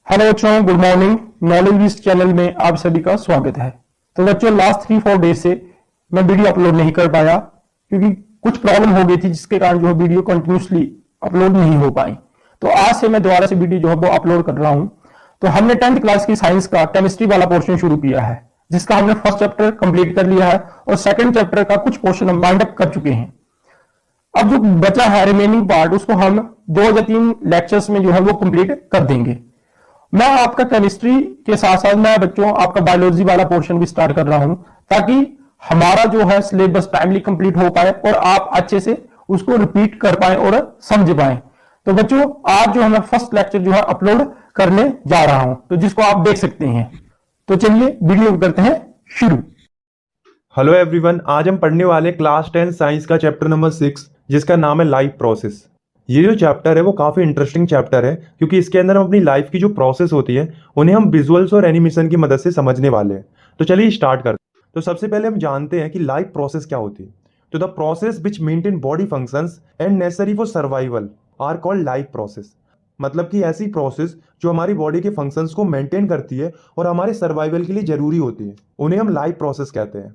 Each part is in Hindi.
हेलो बच्चों, good morning. Knowledge wiz channel में आप सभी का स्वागत है। तो बच्चों, लास्ट 3-4 डेज से मैं वीडियो अपलोड नहीं कर पाया क्योंकि कुछ प्रॉब्लम हो गई थी, जिसके कारण जो है वीडियो कंटिन्यूसली अपलोड नहीं हो पाई। तो आज से मैं दोबारा से वीडियो जो है वो अपलोड कर रहा हूं। तो हमने 10th क्लास की साइंस का केमिस्ट्री वाला पोर्शन शुरू किया है, जिसका हमने फर्स्ट चैप्टर कंप्लीट कर लिया है और सेकंड चैप्टर का कुछ पोर्शन हम वाइंड अप कर चुके हैं। अब जो बचा है रिमेनिंग पार्ट, उसको हम 2 या 3 लेक्चर्स में जो है वो कंप्लीट कर देंगे। मैं आपका केमिस्ट्री के साथ साथ मैं बच्चों आपका बायोलॉजी वाला पोर्शन भी स्टार्ट कर रहा हूं, ताकि हमारा जो है सिलेबस टाइमली कंप्लीट हो पाए और आप अच्छे से उसको रिपीट कर पाए और समझ पाए। तो बच्चों, आज जो है मैं फर्स्ट लेक्चर जो है अपलोड करने जा रहा हूं, तो जिसको आप देख सकते हैं। तो चलिए वीडियो करते हैं शुरू। हेलो एवरीवन, आज हम पढ़ने वाले क्लास 10 साइंस का चैप्टर नंबर 6, जिसका नाम है लाइफ प्रोसेस। ये जो चैप्टर है वो काफ़ी इंटरेस्टिंग चैप्टर है, क्योंकि इसके अंदर हम अपनी लाइफ की जो प्रोसेस होती है उन्हें हम विजुअल्स और एनिमेशन की मदद से समझने वाले हैं। तो चलिए स्टार्ट करते हैं। तो सबसे पहले हम जानते हैं कि लाइफ प्रोसेस क्या होती है। तो the process which maintain body functions and necessary for survival are called life process. मतलब कि ऐसी प्रोसेस जो हमारी बॉडी के फंक्शंस को मेंटेन करती है और हमारे सर्वाइवल के लिए जरूरी होती है, उन्हें हम लाइफ प्रोसेस कहते हैं।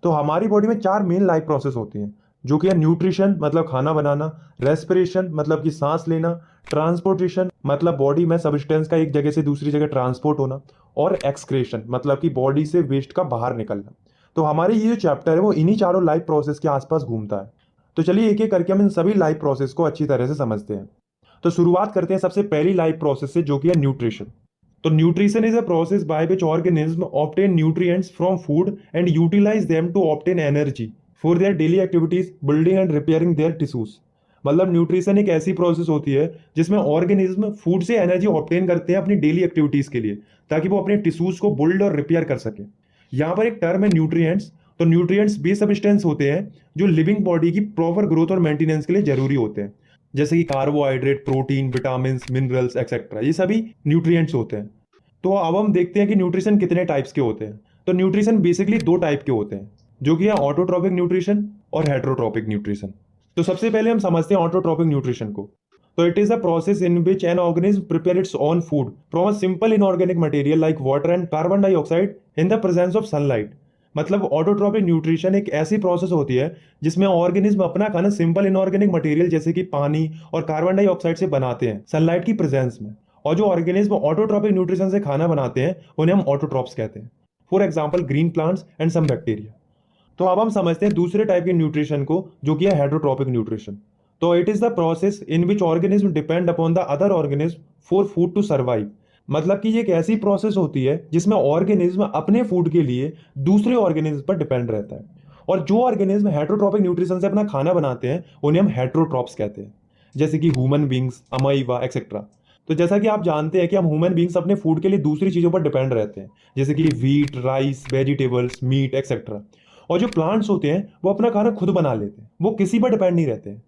तो हमारी बॉडी में 4 मेन लाइफ प्रोसेस होती हैं, जो कि है न्यूट्रिशन मतलब खाना बनाना, रेस्पिरेशन मतलब कि सांस लेना, ट्रांसपोर्टेशन मतलब बॉडी में सब्सटेंस का एक जगह से दूसरी जगह ट्रांसपोर्ट होना, और एक्सक्रेशन मतलब कि बॉडी से वेस्ट का बाहर निकलना। तो हमारी ये जो चैप्टर है वो इन्हीं चारों लाइफ प्रोसेस के आसपास घूमता है। तो चलिए एक एक करके हम इन सभी लाइफ प्रोसेस को अच्छी तरह से समझते हैं। तो शुरुआत करते हैं सबसे पहली लाइफ प्रोसेस से, जो कि है न्यूट्रिशन। तो nutrition is a process by which organism obtain nutrients from food and utilize them to obtain energy for their daily activities, building and repairing their tissues. मतलब न्यूट्रिशन एक ऐसी प्रोसेस होती है जिसमें ऑर्गेनिज्म फूड से एनर्जी ऑब्टेन करते हैं अपनी डेली एक्टिविटीज के लिए, ताकि वो अपने टिश्यूज को बिल्ड और रिपेयर कर सके। यहाँ पर एक टर्म है न्यूट्रिएंट्स। तो न्यूट्रिएंट्स वे सब्सटेंस होते हैं जो लिविंग बॉडी की प्रॉपर ग्रोथ और मेंटेनेंस के लिए जरूरी होते हैं, जैसे कि carbohydrate, protein, vitamin, minerals etcetera. ये सभी न्यूट्रिएंट्स होते हैं। तो अब हम देखते हैं कि न्यूट्रिशन कितने टाइप्स के होते हैं। तो न्यूट्रिशन बेसिकली 2 टाइप के होते हैं, जो कि है ऑटोट्रॉपिक न्यूट्रिशन और हेटेरोट्रॉपिक न्यूट्रिशन। तो सबसे पहले हम समझते हैं ऑटोट्रॉपिक न्यूट्रिशन को। तो it is a process in which an organism prepare its own food from a simple inorganic material like water and carbon dioxide in the presence of sunlight. मतलब ऑटोट्रॉपिक न्यूट्रिशन एक ऐसी प्रोसेस होती है जिसमें ऑर्गेनिज्म अपना खाना सिंपल इनऑर्गेनिक मटेरियल जैसे कि पानी और कार्बन डाइऑक्साइड से बनाते हैं सनलाइट की प्रेजेंस में। और जो ऑर्गेनिज्म ऑटोट्रॉपिक न्यूट्रिशन से खाना बनाते हैं उन्हें हम ऑटोट्रॉप्स कहते हैं। For example green plants and some bacteria. तो अब हम समझते हैं दूसरे टाइप के न्यूट्रिशन को, जो कि है हेटेरोट्रॉपिक न्यूट्रिशन। तो it is the process in which organism depend upon the other organism for food to survive. मतलब कि ये एक ऐसी प्रोसेस होती है जिसमें ऑर्गेनिज्म अपने फूड के लिए दूसरे ऑर्गेनिज्म पर डिपेंड रहता है। और जो ऑर्गेनिज्म हेटेरोट्रॉपिक न्यूट्रिशन से अपना खाना बनाते हैं उन्हें हम हेटेरोट्रॉप्स कहते हैं, जैसे कि ह्यूमन बींग्स, अमाइवा एक्सेट्रा। तो जैसा कि आप जानते हैं कि हम ह्यूमन बींग्स अपने फूड के लिए दूसरी चीज़ों पर डिपेंड रहते हैं, जैसे कि wheat, rice, vegetables, meat etcetera. और जो प्लांट्स होते हैं वो अपना खाना खुद बना लेते हैं, वो किसी पर डिपेंड नहीं रहते हैं।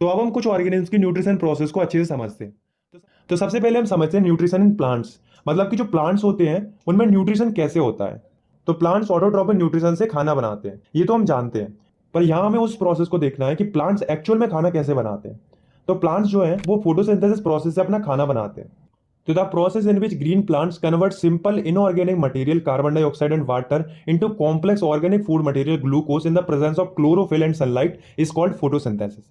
तो अब हम कुछ ऑर्गेनिज्म की न्यूट्रिशन प्रोसेस को अच्छे से समझते हैं। तो सबसे पहले हम समझते हैं न्यूट्रिशन इन प्लांट्स। मतलब कि जो प्लांट्स होते हैं उनमें न्यूट्रिशन कैसे होता है। तो प्लांट्स ऑटोट्रॉपिक न्यूट्रिशन से खाना बनाते हैं, ये तो हम जानते हैं। पर यहाँ हमें उस प्रोसेस को देखना है कि प्लांट्स एक्चुअल में खाना कैसे बनाते हैं। तो प्लांट्स जो है वो फोटोसिंथेसिस प्रोसेस से अपना खाना बनाते हैं। तो the process in which green plants convert simple inorganic material carbon dioxide and water into complex organic food material glucose in the presence of chlorophyll and sunlight is called photosynthesis.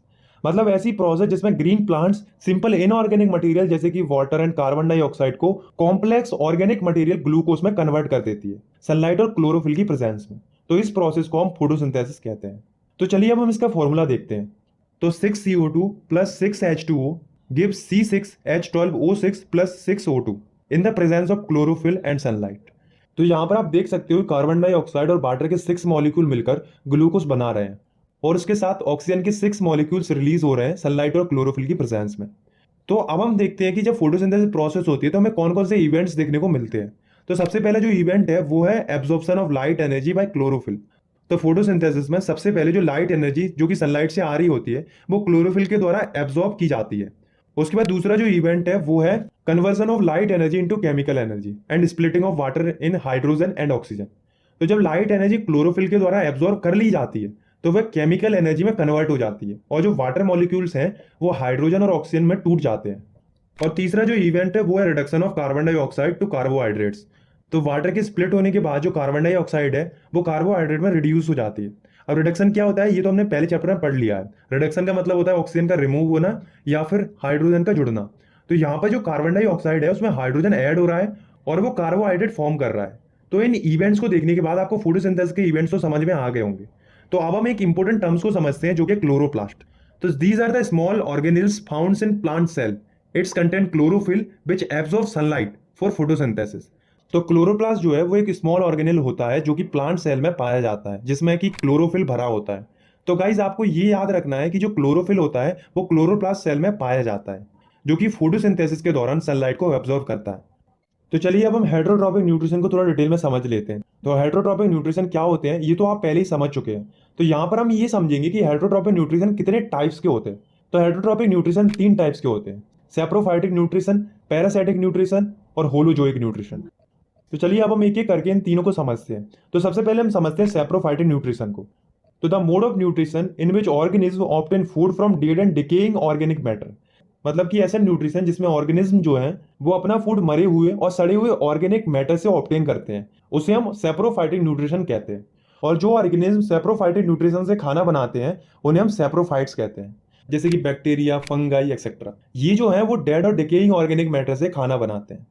मतलब ऐसी प्रोसेस जिसमें green plants simple inorganic material जैसे कि वाटर एंड कार्बन डाइऑक्साइड को कॉम्प्लेक्स ऑर्गेनिक मटेरियल ग्लूकोज में कन्वर्ट कर देती है सनलाइट और क्लोरोफिल की प्रेजेंस में। तो इस प्रोसेस को हम फोटोसिंथेसिस कहते हैं। तो चलिए अब हम इसका फॉर्मूला देखते हैं। तो 6CO2 plus 6H2O gives C6H12O6 plus 6O2 in the presence of chlorophyll and sunlight। तो यहाँ पर आप देख सकते हो कार्बन डाइऑक्साइड और वाटर के 6 मॉलिक्यूल मिलकर ग्लूकोज बना रहे हैं, और उसके साथ ऑक्सीजन के 6 मॉलिक्यूल्स रिलीज हो रहे हैं सनलाइट और क्लोरोफिल की प्रेजेंस में। तो अब हम देखते हैं कि जब फोटोसिंथेसिस प्रोसेस होती है तो हमें कौन कौन से इवेंट्स देखने को मिलते हैं। तो सबसे पहला जो इवेंट है वो है absorption of light energy by chlorophyll. तो फोटोसिंथेसिस में सबसे पहले जो लाइट एनर्जी जो कि सनलाइट से आ रही होती है वो क्लोरोफिल के द्वारा एब्जॉर्ब की जाती है। उसके बाद दूसरा जो इवेंट है वो है conversion of light energy into chemical energy and splitting of water in hydrogen and oxygen. तो जब लाइट एनर्जी क्लोरोफिल के द्वारा एब्जॉर्ब कर ली जाती है तो वह केमिकल एनर्जी में कन्वर्ट हो जाती है, और जो वाटर मॉलिक्यूल्स हैं वो हाइड्रोजन और ऑक्सीजन में टूट जाते हैं। और तीसरा जो इवेंट है वो है reduction of carbon dioxide to carbohydrates. तो वाटर के स्प्लिट होने के बाद जो कार्बन डाइऑक्साइड है वो कार्बोहाइड्रेट में रिड्यूस हो जाती है। अब रिडक्शन क्या होता है ये तो हमने पहले चैप्टर में पढ़ लिया है। रिडक्शन का मतलब होता है ऑक्सीजन का रिमूव होना या फिर हाइड्रोजन का जुड़ना। तो यहाँ पर जो कार्बन डाइऑक्साइड है उसमें हाइड्रोजन ऐड हो रहा है और वो कार्बोहाइड्रेट फॉर्म कर रहा है। तो इन इवेंट्स को देखने के बाद आपको फोटोसिंथेसिस के इवेंट्स तो समझ में आ गए होंगे। तो अब हम एक इंपॉर्टेंट टर्म्स को समझते हैं जो कि क्लोरोप्लास्ट। तो these are the small organelles found in plant cell. Its content chlorophyll which absorb sunlight for photosynthesis. तो क्लोरोप्लास्ट जो है वो एक स्मॉल ऑर्गेनिल होता है जो कि प्लांट सेल में पाया जाता है जिसमें कि क्लोरोफिल भरा होता है। तो गाइज आपको ये याद रखना है कि जो क्लोरोफिल होता है वो क्लोरोप्लास्ट सेल में पाया जाता है जो कि फोटोसिंथेसिस के दौरान सनलाइट को एब्जॉर्ब करता है। तो चलिए अब हम हेटरोट्रॉपिक न्यूट्रिशन को थोड़ा डिटेल में समझ लेते हैं। तो हेटरोट्रॉपिक न्यूट्रिशन क्या होते हैं ये तो आप पहले ही समझ चुके हैं। तो यहाँ पर हम ये समझेंगे कि हेटरोट्रॉपिक न्यूट्रिशन कितने टाइप्स के होते हैं। तो हेटरोट्रॉपिक न्यूट्रिशन 3 टाइप्स के होते हैं, सैप्रोफाइटिक न्यूट्रिशन, पैरासाइटिक न्यूट्रिशन और होलोजोइक न्यूट्रिशन। तो चलिए अब हम एक एक करके इन तीनों को समझते हैं। तो सबसे पहले हम समझते हैं सैप्रोफाइटिक न्यूट्रिशन को। तो the mode of nutrition in which organism obtain food from dead and decaying organic matter. मतलब कि ऐसा न्यूट्रिशन जिसमें ऑर्गेनिज्म जो है वो अपना फूड मरे हुए और सड़े हुए ऑर्गेनिक मैटर से ऑब्टेन करते हैं, उसे हम सैप्रोफाइटिक न्यूट्रिशन कहते हैं। और जो ऑर्गेनिज्म सैप्रोफाइटिक न्यूट्रिशन से खाना बनाते हैं उन्हें हम सैप्रोफाइट्स कहते हैं, जैसे कि बैक्टीरिया, फंगाई एक्सेट्रा। ये जो है वो डेड और डिकेइंग ऑर्गेनिक मैटर से खाना बनाते हैं।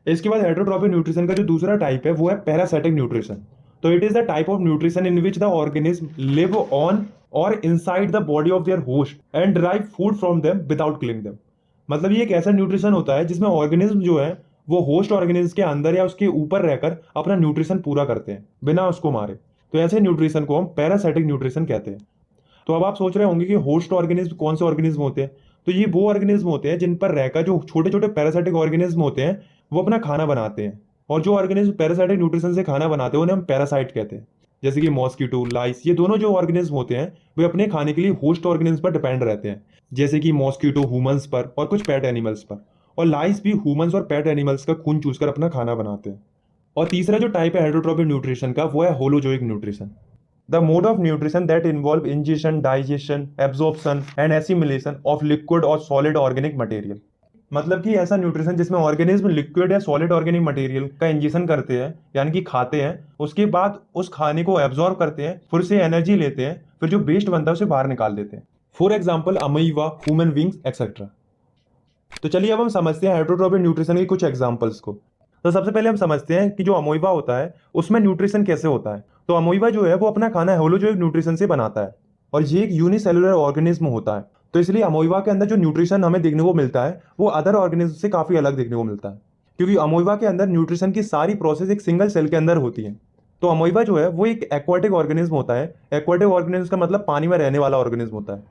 इसके बाद हेटरोट्रॉपिक न्यूट्रिशन का जो दूसरा टाइप है वो है पैरासाइटिक न्यूट्रिशन। तो it is the type of nutrition in which the organism live on or inside the body of their host and derive food from them without killing them. मतलब ये एक ऐसा न्यूट्रिशन होता है जिसमें ऑर्गेनिज्म जो है वो होस्ट ऑर्गेनिज्म के अंदर या उसके ऊपर रहकर अपना न्यूट्रिशन पूरा करते हैं बिना उसको मारे। तो ऐसे न्यूट्रिशन को हम पैरासाइटिक न्यूट्रिशन कहते हैं। तो अब आप सोच रहे होंगे कि होस्ट ऑर्गेनिज्म कौन से ऑर्गेनिज्म होते हैं। तो ये वो ऑर्गेनिज्म होते हैं जिन पर रहकर जो छोटे छोटे पैरासाइटिक ऑर्गेनिज्म होते हैं वो अपना खाना बनाते हैं। और जो ऑर्गेनिज्म पैरासाइटिक न्यूट्रिशन से खाना बनाते हैं उन्हें हम पैरासाइट कहते हैं। जैसे कि मॉस्किटो, लाइस, ये दोनों जो ऑर्गेनिज्म होते हैं वे अपने खाने के लिए होस्ट ऑर्गेनिज्म पर डिपेंड रहते हैं, जैसे कि मॉस्किटो ह्यूमंस पर और कुछ पेट एनिमल्स पर। और लाइस भी ह्यूमंस और पेट एनिमल्स का खून चूस कर अपना खाना बनाते हैं। और तीसरा जो टाइप है हेटरोट्रॉपिक न्यूट्रिशन का वो है holozoic nutrition. The mode of nutrition that involve ingestion, digestion, absorption and assimilation of liquid और सॉलिड ऑर्गेनिक मटेरियल। मतलब कि ऐसा न्यूट्रिशन जिसमें ऑर्गेनिज्म लिक्विड या सॉलिड ऑर्गेनिक मटेरियल का इंजेशन करते हैं, यानी कि खाते हैं, उसके बाद उस खाने को एब्जॉर्ब करते हैं, फिर से एनर्जी लेते हैं, फिर जो वेस्ट बनता है उसे बाहर निकाल देते हैं। For example amoeba, human beings etcetera. तो चलिए अब हम समझते हैं हेटरोट्रॉपिक न्यूट्रिशन के कुछ एग्जाम्पल्स को। तो सबसे पहले हम समझते हैं कि जो अमीबा होता है उसमें न्यूट्रिशन कैसे होता है। तो अमीबा जो है वो अपना खाना होलोजोइक न्यूट्रिशन से बनाता है और ये एक यूनिसेलुलर ऑर्गेनिज्म होता है। तो इसलिए अमीबा के अंदर जो न्यूट्रिशन हमें देखने को मिलता है वो अदर ऑर्गेनिज्म से काफी अलग देखने को मिलता है, क्योंकि अमीबा के अंदर न्यूट्रिशन की सारी प्रोसेस एक सिंगल सेल के अंदर होती है। तो अमीबा जो है वो एक एक्वाटिक ऑर्गेनिज्म होता है। एक्वाटिक ऑर्गेनिज्म का मतलब पानी में रहने वाला ऑर्गेनिज्म होता है।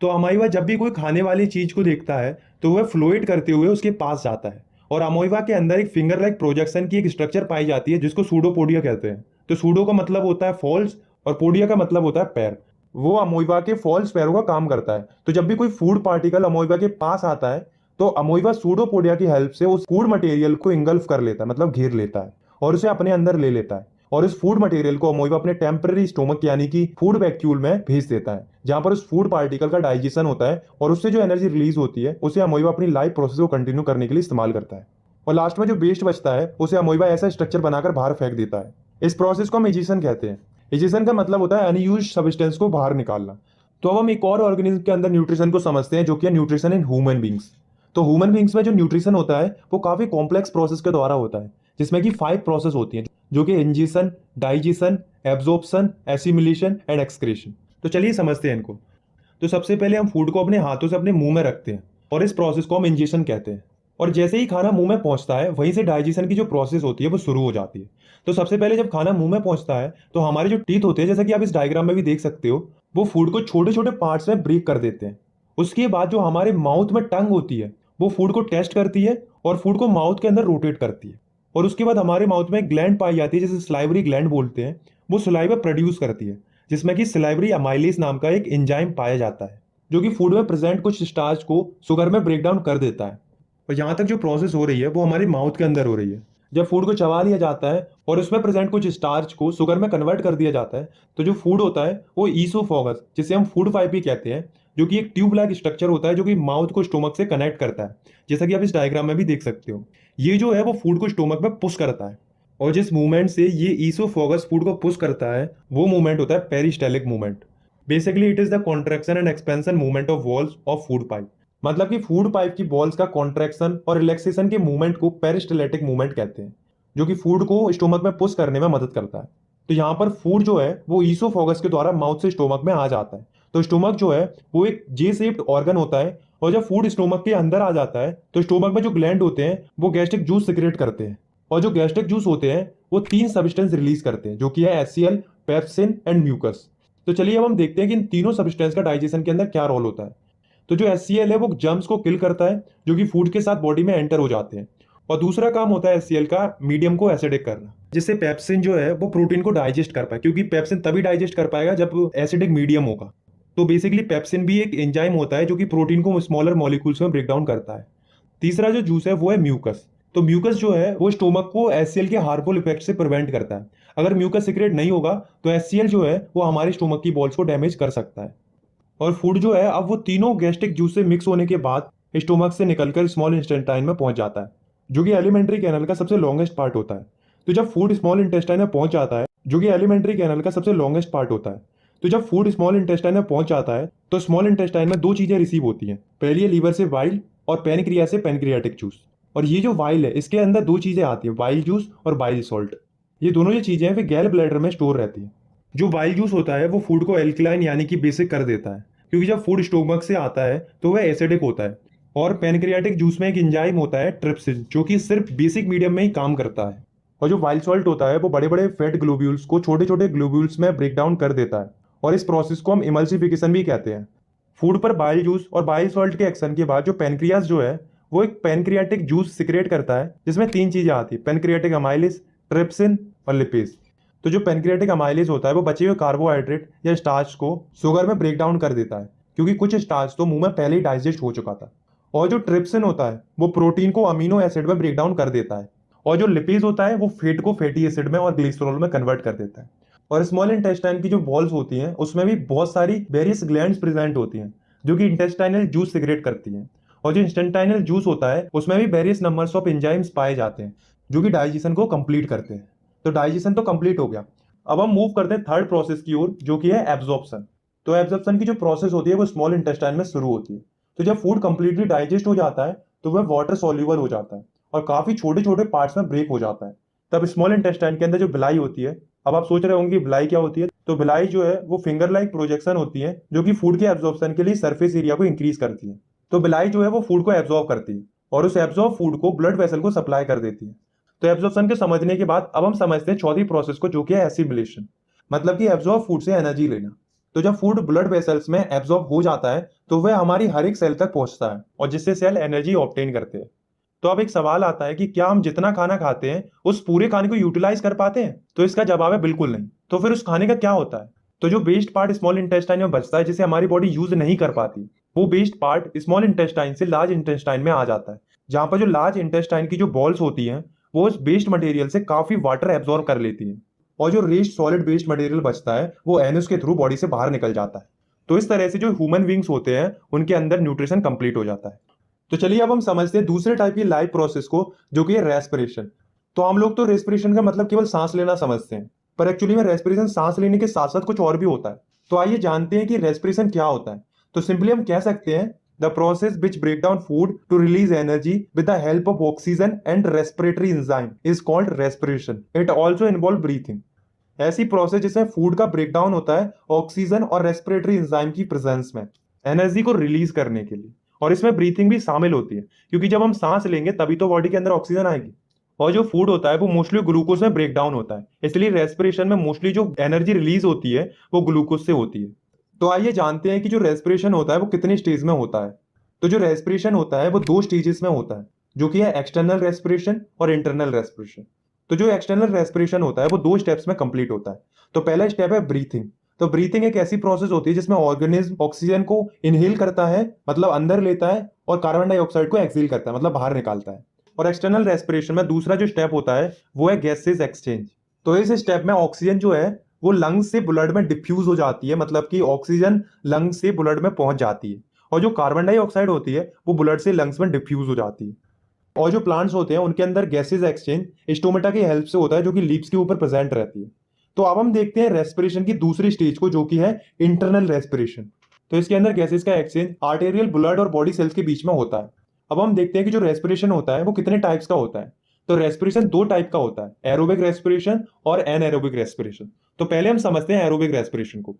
तो अमीबा जब भी कोई खाने वाली चीज को देखता है तो वह फ्लोइड करते हुए उसके पास जाता है। और अमीबा के अंदर एक फिंगर लाइक प्रोजेक्शन की एक स्ट्रक्चर पाई जाती है जिसको सूडोपोडिया कहते हैं। तो सूडो का मतलब होता है फॉल्स और पोडिया का मतलब होता है पैर। वो अमीबा के फॉल्स पैरों का काम करता है। तो जब भी कोई फूड पार्टिकल अमीबा के पास आता है तो अमीबा सूडोपोडिया की हेल्प से उस फूड मटेरियल को इंगल्फ कर लेता है, मतलब घेर लेता है और उसे अपने अंदर ले लेता है। और इस फूड मटेरियल को अमीबा अपने टेम्पररी स्टोमक यानी कि फूड वैक्यूल में भेज देता है, जहां पर उस फूड पार्टिकल का डाइजेशन होता है और उससे जो एनर्जी रिलीज होती है उसे अमीबा अपनी लाइफ प्रोसेस को कंटिन्यू करने के लिए इस्तेमाल करता है। और लास्ट में जो वेस्ट बचता है उसे अमीबा ऐसा स्ट्रक्चर बनाकर बाहर फेंक देता है। इस प्रोसेस को हम एजिशन कहते हैं। एजिशन का मतलब होता है अनयूज्ड सब्सटेंस को बाहर निकालना। तो अब हम एक और ऑर्गेनिज्म के अंदर न्यूट्रिशन को समझते हैं जो कि है न्यूट्रिशन इन ह्यूमन बींग्स। तो ह्यूमन बींग्स में जो न्यूट्रिशन होता है वो काफी कॉम्प्लेक्स प्रोसेस के द्वारा होता है, जिसमें कि 5 प्रोसेस होती हैं जो कि ingestion, digestion, absorption, assimilation and excretion. तो चलिए समझते हैं इनको। तो सबसे पहले हम फूड को अपने हाथों से अपने मुंह में रखते हैं और इस प्रोसेस को हम इंजेशन कहते हैं। और जैसे ही खाना मुंह में पहुंचता है वहीं से डाइजेशन की जो प्रोसेस होती है वो शुरू हो जाती है। तो सबसे पहले जब खाना मुंह में पहुंचता है तो हमारे जो टीथ होते हैं, जैसा कि आप इस डायग्राम में भी देख सकते हो, वो फूड को छोटे छोटे पार्ट्स में ब्रेक कर देते हैं। उसके बाद जो हमारे माउथ में टंग होती है वो फूड को टेस्ट करती है और फूड को माउथ के अंदर रोटेट करती है। और उसके बाद हमारे माउथ में एक ग्लैंड पाई जाती है जिसे सलाइवरी ग्लैंड बोलते हैं। वो सलाइवा प्रोड्यूस करती है जिसमें कि सलाइवरी अमाइलेज नाम का एक एंजाइम पाया जाता है जो कि फूड में प्रेजेंट कुछ स्टार्च को शुगर में ब्रेक डाउन कर देता है। और यहाँ तक जो प्रोसेस हो रही है वो हमारे माउथ के अंदर हो रही है। जब फूड को चबा लिया जाता है और उसमें प्रेजेंट कुछ स्टार्च को शुगर में कन्वर्ट कर दिया जाता है तो जो फूड होता है वो ईसोफेगस, जिसे हम फूड पाइप भी कहते हैं, जो कि एक ट्यूब लाइक स्ट्रक्चर होता है जो कि माउथ को स्टोमक से कनेक्ट करता है, जैसा कि आप इस डायग्राम में भी देख सकते हो। ये जो है वो फूड को स्टोमक में पुश करता है, और जिस मूवमेंट से ये ईसोफेगस फूड को पुश करता है वो मूवमेंट होता है peristaltic movement. Basically it is the contraction and expansion movement of walls of food pipe. मतलब कि फूड पाइप की वॉल्स का कॉन्ट्रैक्शन और रिलैक्सेशन के मूवमेंट को पेरिस्टाल्टिक मूवमेंट कहते हैं, जो कि फूड को स्टोमक में पुश करने में मदद करता है। तो यहाँ पर फूड जो है वो ईसोफेगस के द्वारा माउथ से स्टोमक में आ जाता है। तो स्टोमक जो है वो एक जे शेप्ड ऑर्गन होता है, और जब फूड स्टोमक के अंदर आ जाता है तो स्टोमक में जो ग्लैंड होते हैं वो गैस्ट्रिक जूस सिक्रेट करते हैं, और जो गैस्ट्रिक जूस होते हैं वो 3 सब्सटेंस रिलीज करते हैं, जो कि है HCl, पेप्सिन एंड म्यूकस। तो चलिए अब हम देखते हैं कि इन तीनों सब्सटेंस का डाइजेशन के अंदर क्या रोल होता है। तो जो HCl है वो जर्म्स को किल करता है जो कि फूड के साथ बॉडी में एंटर हो जाते हैं, और दूसरा काम होता है HCl का मीडियम को एसिडिक करना, जिससे पेप्सिन जो है वो प्रोटीन को डाइजेस्ट कर पाए, क्योंकि पेप्सिन तभी डाइजेस्ट कर पाएगा जब एसिडिक मीडियम होगा। तो बेसिकली पेप्सिन भी एक एंजाइम होता है जो कि प्रोटीन को स्मॉलर मॉलिक्यूल्स में ब्रेक डाउन करता है। तीसरा जो जूस है वो है म्यूकस। तो म्यूकस जो है वो स्टोमक को HCl के हार्मफुल इफेक्ट से प्रिवेंट करता है। अगर म्यूकस सिक्रेट नहीं होगा तो HCl जो है वो हमारे स्टोमक की बॉल्स को डैमेज कर सकता है। और फूड जो है अब वो तीनों गैस्ट्रिक जूस से मिक्स होने के बाद स्टोमक से निकलकर स्मॉल इंटेस्टाइन में पहुंच जाता है, जो कि एलिमेंट्री कैनल का सबसे लॉन्गेस्ट पार्ट होता है। तो जब फूड स्मॉल इंटेस्टाइन में पहुंच जाता है, जो कि एलिमेंट्री कैनल का सबसे लॉन्गेस्ट पार्ट होता है, तो जब फूड स्मॉल इंटेस्टाइन में पहुंच जाता है तो स्मॉल इंटेस्टाइन में 2 चीजें रिसीव होती हैं। पहली है लीवर से वाइल, और पैनक्रिया से पैनक्रियाटिक जूस। और ये जो वाइल है इसके अंदर 2 चीजें आती है, वाइल जूस और बाइल सॉल्ट। ये दोनों जो चीजें हैं वे गैल ब्लैडर में स्टोर रहती है। जो बाइल जूस होता है वो फूड को एल्कलाइन यानी कि बेसिक कर देता है, क्योंकि जब फूड स्टोमक से आता है तो वह एसिडिक होता है। और पैनक्रियाटिक जूस में एक एंजाइम होता है ट्रिप्सिन, जो कि सिर्फ बेसिक मीडियम में ही काम करता है। और जो बाइल सॉल्ट होता है वो बड़े बड़े फैट ग्लोब्यूल्स को छोटे छोटे ग्लोब्यूल्स में ब्रेक डाउन कर देता है, और इस प्रोसेस को हम इमल्सिफिकेशन भी कहते हैं। फूड पर बाइल जूस और बाइल सॉल्ट के एक्शन के बाद जो पैनक्रियास जो है वो एक पैनक्रियाटिक जूस सिक्रेट करता है, जिसमें 3 चीजें आती है, पैनक्रियाटिक अमाइलेज, ट्रिप्सिन और लिपेज। तो जो पैनक्रियाटिक अमाइलेज होता है वो बचे हुए कार्बोहाइड्रेट या स्टार्च को शुगर में ब्रेक डाउन कर देता है, क्योंकि कुछ स्टार्च तो मुंह में पहले ही डाइजेस्ट हो चुका था। और जो ट्रिप्सिन होता है वो प्रोटीन को अमीनो एसिड में ब्रेक डाउन कर देता है, और जो लिपेज होता है वो फैट को फैटी एसिड में और ग्लिसरॉल में कन्वर्ट कर देता है। और स्मॉल इंटेस्टाइन की जो वॉल्स होती हैं उसमें भी बहुत सारी वेरियस ग्लैंड्स प्रेजेंट होती हैं, जो कि इंटेस्टाइनल जूस सिक्रेट करती हैं। और जो इंटेस्टाइनल जूस होता है उसमें भी वेरियस नंबर्स ऑफ एंजाइम्स पाए जाते हैं, जो कि डाइजेशन को कंप्लीट करते हैं। तो डाइजेशन तो कंप्लीट हो गया। अब हम मूव करते हैं थर्ड प्रोसेस की ओर, जो कि है एब्जॉर्प्शन। तो एब्जॉर्प्शन की जो प्रोसेस होती है वो स्मॉल इंटेस्टाइन में शुरू होती है। तो जब फूड कंप्लीटली डाइजेस्ट हो जाता है तो वह वाटर सॉल्युबल हो जाता है और काफी छोटे छोटे पार्ट्स में ब्रेक हो जाता है। तब स्मॉल इंटेस्टाइन के अंदर जो बिलाई होती है, अब आप सोच रहे होंगे कि बिलाई क्या होती है, तो बिलाई जो है वो फिंगर लाइक प्रोजेक्शन होती है, जो कि फूड के एब्जॉर्प्शन के लिए सरफेस एरिया को इंक्रीज करती है। तो बिलाई जो है वो फूड को एब्जॉर्ब करती है और उस एब्जॉर्ब फूड को ब्लड वेसल को सप्लाई कर देती है। तो एब्जॉर्प्शन के समझने के बाद अब हम समझते हैं चौथी प्रोसेस को, जो कि है एसिमिलेशन, मतलब कि एब्जॉर्ब फूड से एनर्जी लेना। तो जब फूड ब्लड वेसल्स में एब्जॉर्ब हो जाता है तो वह हमारी हर एक सेल तक पहुंचता है, और जिससे सेल एनर्जी ऑब्टेन करते हैं। तो अब एक सवाल आता है कि क्या हम जितना खाना खाते हैं उस पूरे खाने को यूटिलाइज कर पाते हैं? तो इसका जवाब है बिल्कुल नहीं। तो फिर उस खाने का क्या होता है? तो जो वेस्ट पार्ट स्मॉल इंटेस्टाइन में बचता है, जिसे हमारी बॉडी यूज नहीं कर पाती, वो वेस्ट पार्ट स्मॉल इंटेस्टाइन से लार्ज इंटेस्टाइन में आ जाता है, जहां पर जो लार्ज इंटेस्टाइन की जो बॉल्स होती हैं वो उस वेस्ट मटेरियल से काफी वाटर एब्जॉर्ब कर लेती है, और जो रेस्ट सॉलिड वेस्ट मटेरियल बचता है वो एनस के थ्रू बॉडी से बाहर निकल जाता है। तो इस तरह से जो ह्यूमन बींग्स होते हैं उनके अंदर न्यूट्रिशन कंप्लीट हो जाता है। तो चलिए अब हम समझते हैं दूसरे टाइप की लाइफ प्रोसेस को, जो कि है रेस्पिरेशन। तो हम लोग तो रेस्पिरेशन का मतलब केवल सांस लेना समझते हैं, पर एक्चुअली में रेस्पिरेशन सांस लेने के साथ साथ कुछ और भी होता है। तो आइए जानते हैं कि रेस्पिरेशन क्या होता है। तो सिंपली हम कह सकते हैं the process which break down food to release energy with the help of oxygen and respiratory enzyme is called respiration. It also involve breathing. ऐसी प्रोसेस जिसमें फूड का ब्रेकडाउन होता है ऑक्सीजन और रेस्पिरेटरी एंजाइम की प्रेजेंस में एनर्जी को रिलीज करने के लिए, और इसमें ब्रीथिंग भी शामिल होती है, क्योंकि जब हम सांस लेंगे तभी तो बॉडी के अंदर ऑक्सीजन आएगी। और जो फूड होता है वो मोस्टली ग्लूकोज में ब्रेक डाउन होता है, इसलिए रेस्पिरेशन में मोस्टली जो एनर्जी रिलीज होती है वो ग्लूकोज से होती है। तो आइए जानते हैं कि जो रेस्पिरेशन होता है वो कितने स्टेज में होता है। तो जो रेस्पिरेशन होता है वो 2 स्टेजेस में होता है, जो कि है एक्सटर्नल रेस्पिरेशन और इंटरनल रेस्पिरेशन। तो जो एक्सटर्नल रेस्पिरेशन होता है वो 2 स्टेप्स में कंप्लीट होता है। तो पहला स्टेप है ब्रीथिंग। तो ब्रीथिंग एक ऐसी प्रोसेस होती है जिसमें ऑर्गेनिज्म ऑक्सीजन को इनहेल करता है, मतलब अंदर लेता है, और कार्बन डाइऑक्साइड को एक्सहेल करता है, मतलब बाहर निकालता है। और एक्सटर्नल रेस्पिरेशन में दूसरा जो स्टेप होता है वो है गैसेस एक्सचेंज। तो इस स्टेप में ऑक्सीजन जो है वो लंग्स से ब्लड में डिफ्यूज हो जाती है, मतलब कि ऑक्सीजन लंग्स से ब्लड में पहुंच जाती है, और जो कार्बन डाइऑक्साइड होती है वो ब्लड से लंग्स में डिफ्यूज हो जाती है। और जो प्लांट्स होते हैं उनके अंदर गैसेज एक्सचेंज स्टोमेटा की हेल्प से होता है, जो कि लीव्स के ऊपर प्रेजेंट रहती है। तो अब हम देखते हैं रेस्पिरेशन की दूसरी स्टेज को, जो कि है इंटरनल रेस्पिरेशन। तो इसके अंदर गैसेज का एक्सचेंज आर्टेरियल ब्लड और बॉडी सेल्स के बीच में होता है। अब हम देखते हैं कि जो रेस्पिरेशन होता है वो कितने टाइप्स का होता है। तो रेस्पिरेशन दो टाइप का होता है, एरोबिक रेस्पिरेशन और एनएरोबिक रेस्पिरेशन। तो पहले हम समझते हैं एरोबिक रेस्पिरेशन को।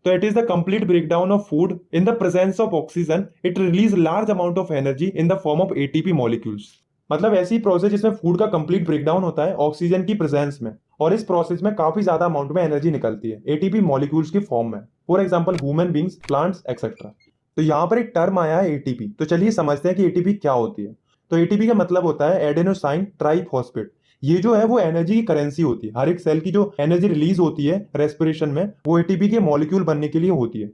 तो it is the complete breakdown of food in the presence of oxygen, it release large amount of energy in the form of ATP molecules. मतलब ऐसी प्रोसेस जिसमें फूड का कंप्लीट ब्रेकडाउन होता है ऑक्सीजन की प्रेजेंस में, और इस प्रोसेस में काफी ज्यादा अमाउंट में एनर्जी निकलती है एटीपी मॉलिक्यूल्स की फॉर्म में। For example human beings, plants etcetera. तो यहाँ पर एक टर्म आया है एटीपी। तो चलिए समझते हैं कि एटीपी क्या होती है। तो एटीपी का मतलब होता है एडेनोसाइन ट्राइफॉस्फेट। ये जो है वो एनर्जी की करेंसी होती है। हर एक सेल की जो एनर्जी रिलीज होती है रेस्पिरेशन में, वो एटीपी के मॉलिक्यूल बनने के लिए होती है।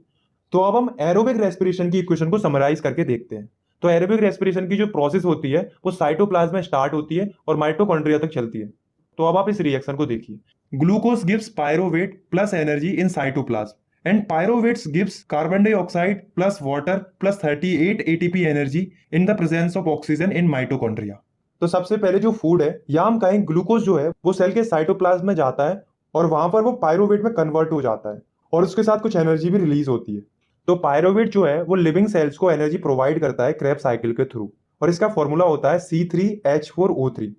तो अब हम एरोबिक रेस्पिरेशन की इक्वेशन को समराइज करके देखते हैं। तो एरोबिक रेस्पिरेशन की जो प्रोसेस होती है वो साइटोप्लाज्म में स्टार्ट होती है और माइटोकॉन्ड्रिया तक चलती है। तो अब आप इस रिएक्शन को देखिए। Glucose gives pyruvate plus energy in cytoplasm and pyruvates gives carbon dioxide plus water plus 38 ATP energy in the presence of oxygen in mitochondria. तो सबसे पहले जो फूड है, या हम कहें ग्लूकोज जो है वो सेल के साइटोप्लाज्म में जाता है और वहां पर वो पायरोवेट में कन्वर्ट हो जाता है और उसके साथ कुछ एनर्जी भी रिलीज होती है। तो पायरोवेट जो है वो लिविंग सेल्स को एनर्जी प्रोवाइड करता है क्रेब साइकिल के थ्रू, और इसका फॉर्मूला होता है C3H4O3।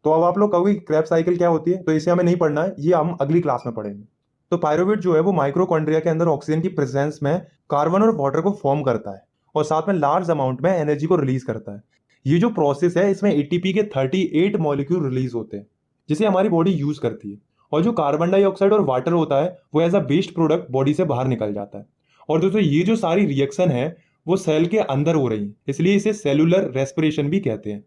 तो अब आप लोग कहोगे क्रेब साइकिल क्या होती है, तो इसे हमें नहीं पढ़ना है, ये हम अगली क्लास में पढ़ेंगे। तो पायरोवेट जो है वो माइक्रोकॉन्ड्रिया के अंदर ऑक्सीजन की प्रेजेंस में कार्बन और वाटर को फॉर्म करता है और साथ में लार्ज अमाउंट में एनर्जी को रिलीज करता है। ये जो प्रोसेस है इसमें एटीपी के 38 मॉलिक्यूल रिलीज होते हैं जिसे हमारी बॉडी यूज करती है, और जो कार्बन डाइऑक्साइड और वाटर होता है वो as a waste product body से बाहर निकल जाता है। और दोस्तों ये जो सारी रिएक्शन है वो सेल के अंदर हो रही है, इसलिए इसे सेलुलर रेस्पिरेशन भी कहते हैं।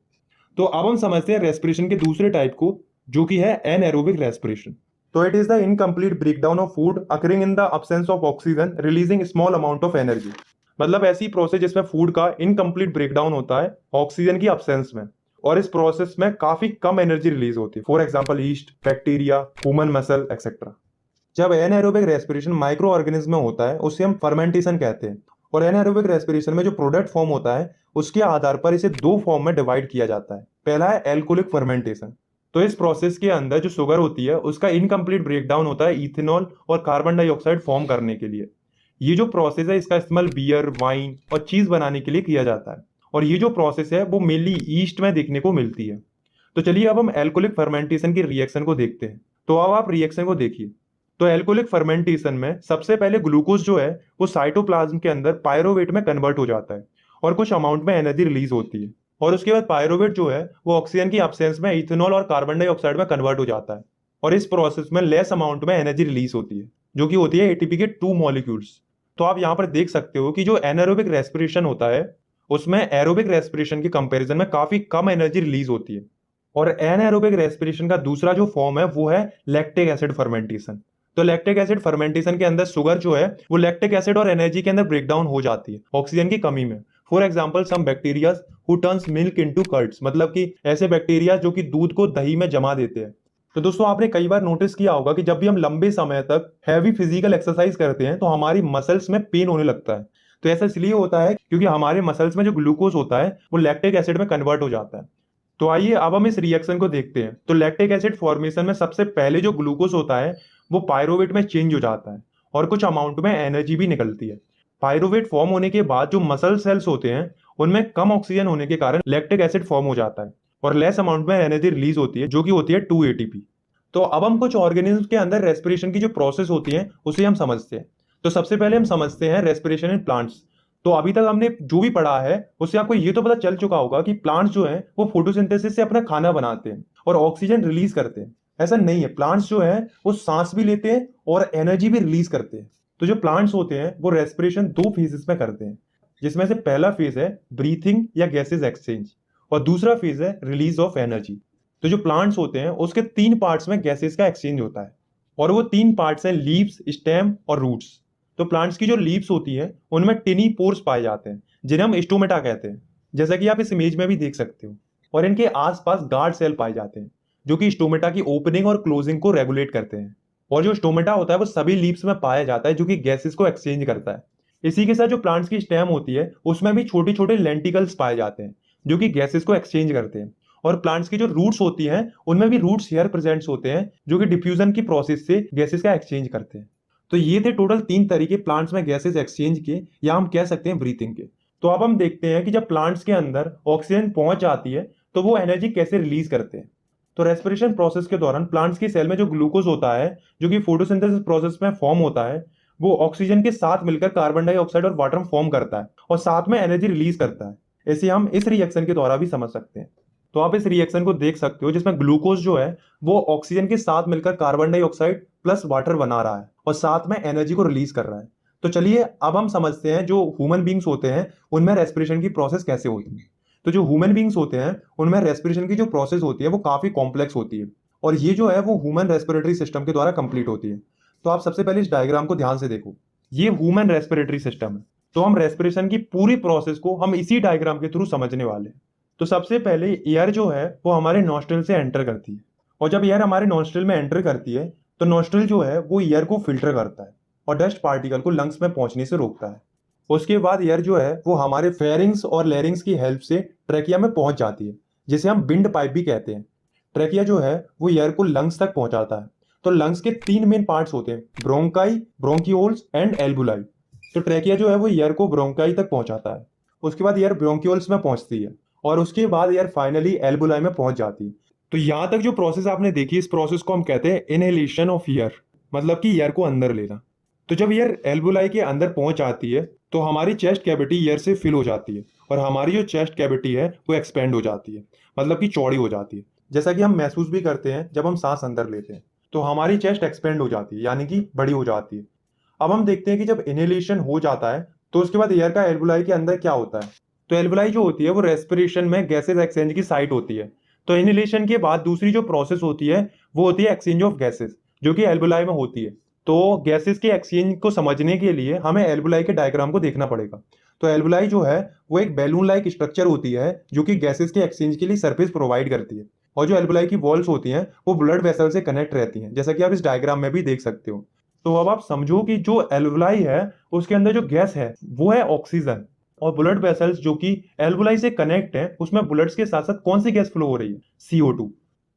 तो अब हम समझते हैं रेस्पिरेशन के दूसरे टाइप को, जो कि है एनएरोबिक रेस्पिरेशन। तो it is the incomplete breakdown of food occurring in the absence of oxygen releasing small amount of energy. मतलब ऐसी प्रोसेस जिसमें फूड का इनकम्प्लीट ब्रेकडाउन होता है ऑक्सीजन की अब्सेंस में, और इस प्रोसेस में काफी कम एनर्जी रिलीज होती है। For example east, bacteria, human muscle etcetera. जब एनएरोबिक रेस्पिरेशन माइक्रो ऑर्गेनिज्म में होता है उसे हम फर्मेंटेशन कहते हैं, और एनएरोबिक रेस्पिरेशन में जो प्रोडक्ट फॉर्म होता है उसके आधार पर इसे दो फॉर्म में डिवाइड किया जाता है। पहला है एल्कोहलिक फर्मेंटेशन। तो इस प्रोसेस के अंदर जो शुगर होती है उसका इनकम्प्लीट ब्रेकडाउन होता है इथेनॉल और कार्बन डाइऑक्साइड फॉर्म करने के लिए। ये जो प्रोसेस है इसका इस्तेमाल बियर, वाइन और चीज बनाने के लिए किया जाता है, और ये जो प्रोसेस है वो मेनली ईस्ट में देखने को मिलती है। तो चलिए अब हम एल्कोहलिक फर्मेंटेशन की रिएक्शन को देखते हैं। तो अब आप रिएक्शन को देखिए। तो एल्कोहलिक फर्मेंटेशन में सबसे पहले ग्लूकोज जो है वो साइटोप्लाज्म के अंदर पायरोवेट में कन्वर्ट हो जाता है और कुछ अमाउंट में एनर्जी रिलीज होती है, और उसके बाद पायरोवेट जो है वो ऑक्सीजन की एब्सेंस में इथेनॉल और कार्बन डाइऑक्साइड में कन्वर्ट हो जाता है, और इस प्रोसेस में लेस अमाउंट में एनर्जी रिलीज होती है जो कि होती है एटीपी के 2 मॉलिक्यूल्स। तो आप यहाँ पर देख सकते हो कि जो एनारोबिक रेस्पिरेशन होता है उसमें एरोबिक रेस्पिरेशन के कंपैरिजन में काफी कम एनर्जी रिलीज होती है। और एनारोबिक रेस्पिरेशन का दूसरा जो फॉर्म है वो है लैक्टिक एसिड फर्मेंटेशन। तो लैक्टिक एसिड फर्मेंटेशन के अंदर शुगर जो है वो लैक्टिक एसिड और एनर्जी के अंदर ब्रेकडाउन हो जाती है ऑक्सीजन की कमी में। For example some bacteria who turns milk into curds, मतलब कि ऐसे बैक्टीरिया जो कि दूध को दही में जमा देते हैं। तो दोस्तों आपने कई बार नोटिस किया होगा कि जब भी हम लंबे समय तक हैवी फिजिकल एक्सरसाइज करते हैं तो हमारी मसल्स में पेन होने लगता है। तो ऐसा इसलिए होता है क्योंकि हमारे मसल्स में जो ग्लूकोज होता है वो लैक्टिक एसिड में कन्वर्ट हो जाता है। तो आइए अब हम इस रिएक्शन को देखते हैं। तो लैक्टिक एसिड फॉर्मेशन में सबसे पहले जो ग्लूकोज होता है वो पायरोवेट में चेंज हो जाता है और कुछ अमाउंट में एनर्जी भी निकलती है। पायरोवेट फॉर्म होने के बाद जो मसल सेल्स होते हैं उनमें कम ऑक्सीजन होने के कारण लैक्टिक एसिड फॉर्म हो जाता है और लेस अमाउंट में एनर्जी रिलीज होती है जो कि होती है 2 एटीपी। तो अब हम कुछ ऑर्गेनिज्म के अंदर रेस्पिरेशन की जो प्रोसेस होती है उसे हम समझते हैं। तो सबसे पहले हम समझते हैं रेस्पिरेशन इन प्लांट्स। तो अभी तक हमने जो भी पढ़ा है उससे आपको ये तो पता चल चुका होगा कि प्लांट्स जो है वो फोटोसिंथेसिस से अपना खाना बनाते हैं और ऑक्सीजन रिलीज करते हैं। ऐसा नहीं है, प्लांट्स जो है वो सांस भी लेते हैं और एनर्जी भी रिलीज करते हैं। तो जो प्लांट्स होते हैं वो रेस्पिरेशन 2 फेजेस में करते हैं, जिसमें से पहला फेज है ब्रीथिंग या गैसेज एक्सचेंज और दूसरा फेज है रिलीज ऑफ एनर्जी। तो जो प्लांट्स होते हैं उसके 3 पार्ट्स में गैसेज का एक्सचेंज होता है और वो 3 पार्ट्स हैं लीव्स, स्टेम और रूट्स। तो प्लांट्स की जो लीव्स होती है उनमें टिनी पोर्स पाए जाते हैं जिन्हें हम स्टोमेटा कहते हैं, जैसा कि आप इस इमेज में भी देख सकते हो। और इनके आसपास गार्ड सेल पाए जाते हैं जो कि स्टोमेटा की ओपनिंग और क्लोजिंग को रेगुलेट करते हैं। और जो स्टोमेटा होता है वो सभी लीव्स में पाया जाता है जो कि गैसेस को एक्सचेंज करता है। इसी के साथ जो प्लांट्स की स्टेम होती है उसमें भी छोटे छोटे लेंटिकल्स पाए जाते हैं जो कि गैसेस को एक्सचेंज करते हैं। और प्लांट्स की जो रूट्स होती हैं उनमें भी रूट्स हेयर प्रेजेंट्स होते हैं जो कि डिफ्यूजन की प्रोसेस से गैसेस का एक्सचेंज करते हैं। तो ये थे टोटल 3 तरीके प्लांट्स में गैसेस एक्सचेंज के, या हम कह सकते हैं ब्रीथिंग के। तो अब हम देखते हैं कि जब प्लांट्स के अंदर ऑक्सीजन पहुंच जाती है तो वो एनर्जी कैसे रिलीज करते हैं। तो रेस्पिरेशन प्रोसेस के दौरान प्लांट्स की सेल में जो ग्लूकोज होता है जो कि फोटोसिंथेसिस प्रोसेस में फॉर्म होता है, वो ऑक्सीजन के साथ मिलकर कार्बन डाइऑक्साइड और वाटर फॉर्म करता है और साथ में एनर्जी रिलीज करता है। ऐसे हम इस रिएक्शन के द्वारा भी समझ सकते हैं। तो आप इस रिएक्शन को देख सकते हो जिसमें ग्लूकोज जो है वो ऑक्सीजन के साथ मिलकर कार्बन डाइऑक्साइड प्लस वाटर बना रहा है और साथ में एनर्जी को रिलीज कर रहा है। तो चलिए अब हम समझते हैं जो ह्यूमन बींग्स होते हैं उनमें रेस्पिरेशन की प्रोसेस कैसे होती है। तो जो ह्यूमन बींग्स होते हैं उनमें रेस्पिरेशन की जो प्रोसेस होती है वो काफी कॉम्प्लेक्स होती है और ये जो है वो ह्यूमन रेस्पिरेटरी सिस्टम के द्वारा कंप्लीट होती है। तो आप सबसे पहले इस डायग्राम को ध्यान से देखो, ये ह्यूमन रेस्पिरेटरी सिस्टम है। तो हम रेस्पिरेशन की पूरी प्रोसेस को हम इसी डायग्राम के थ्रू समझने वाले हैं। तो सबसे पहले एयर जो है वो हमारे नॉस्ट्रिल से एंटर करती है और जब एयर हमारे नॉस्ट्रिल में एंटर करती है तो नॉस्ट्रिल जो है वो एयर को फिल्टर करता है और डस्ट पार्टिकल को लंग्स में पहुंचने से रोकता है। उसके बाद एयर जो है वो हमारे फेरिंग्स और लेरिंग्स की हेल्प से ट्रेकिया में पहुंच जाती है, जिसे हम विंड पाइप भी कहते हैं। ट्रेकिया जो है वो एयर को लंग्स तक पहुंचाता है। तो लंग्स के 3 मेन पार्ट्स होते हैं, ब्रोंकाई, ब्रोंकियोल्स एंड एल्बुलाई। तो ट्रेकिया जो है वो एयर को ब्रोंकाई तक पहुंचाता है, उसके बाद एयर ब्रोंकियोल्स में पहुंचती है और उसके बाद एयर फाइनली एल्बुलाई में पहुंच जाती है। तो यहां तक जो प्रोसेस आपने देखी, इस प्रोसेस को हम कहते हैं इनहेलेशन ऑफ एयर, मतलब कि एयर को अंदर लेना। तो जब एयर एल्बुलाई के अंदर पहुंच जाती है तो हमारी चेस्ट कैविटी एयर से फिल हो जाती है और हमारी जो चेस्ट कैविटी है वो एक्सपेंड हो जाती है, मतलब कि चौड़ी हो जाती है। जैसा कि हम महसूस भी करते हैं जब हम सांस अंदर लेते हैं तो हमारी चेस्ट एक्सपेंड हो जाती है, यानी कि बड़ी हो जाती है। अब हम देखते हैं कि जब इनहेलेशन हो जाता है तो उसके बाद एयर का एल्बुलाई के अंदर क्या होता है। तो एल्बुलाई जो होती है वो रेस्पिरेशन में गैसेस एक्सचेंज की साइट होती है। तो इनहेलेशन के बाद दूसरी जो प्रोसेस होती है वो होती है एक्सचेंज ऑफ गैसेस, जो कि एल्बुलाई में होती है। तो गैसेस के एक्सचेंज को समझने के लिए हमें एल्बुलाई के डायग्राम को देखना पड़ेगा। तो एल्बुलाई जो है वो एक बैलून लाइक स्ट्रक्चर होती है जो कि गैसेस के एक्सचेंज के लिए सरफेस प्रोवाइड करती है। और जो एल्बुलाई की वॉल्स होती हैं वो ब्लड वेसल से कनेक्ट रहती हैं, जैसा कि आप इस डायग्राम में भी देख सकते हो। तो अब आप समझो कि जो एल्बुलाई है उसके अंदर जो गैस है वो है ऑक्सीजन, और ब्लड वेसल्स जो कि एल्बुलाई से कनेक्ट है उसमें ब्लड्स के साथ साथ कौन सी गैस फ्लो हो रही है, CO2।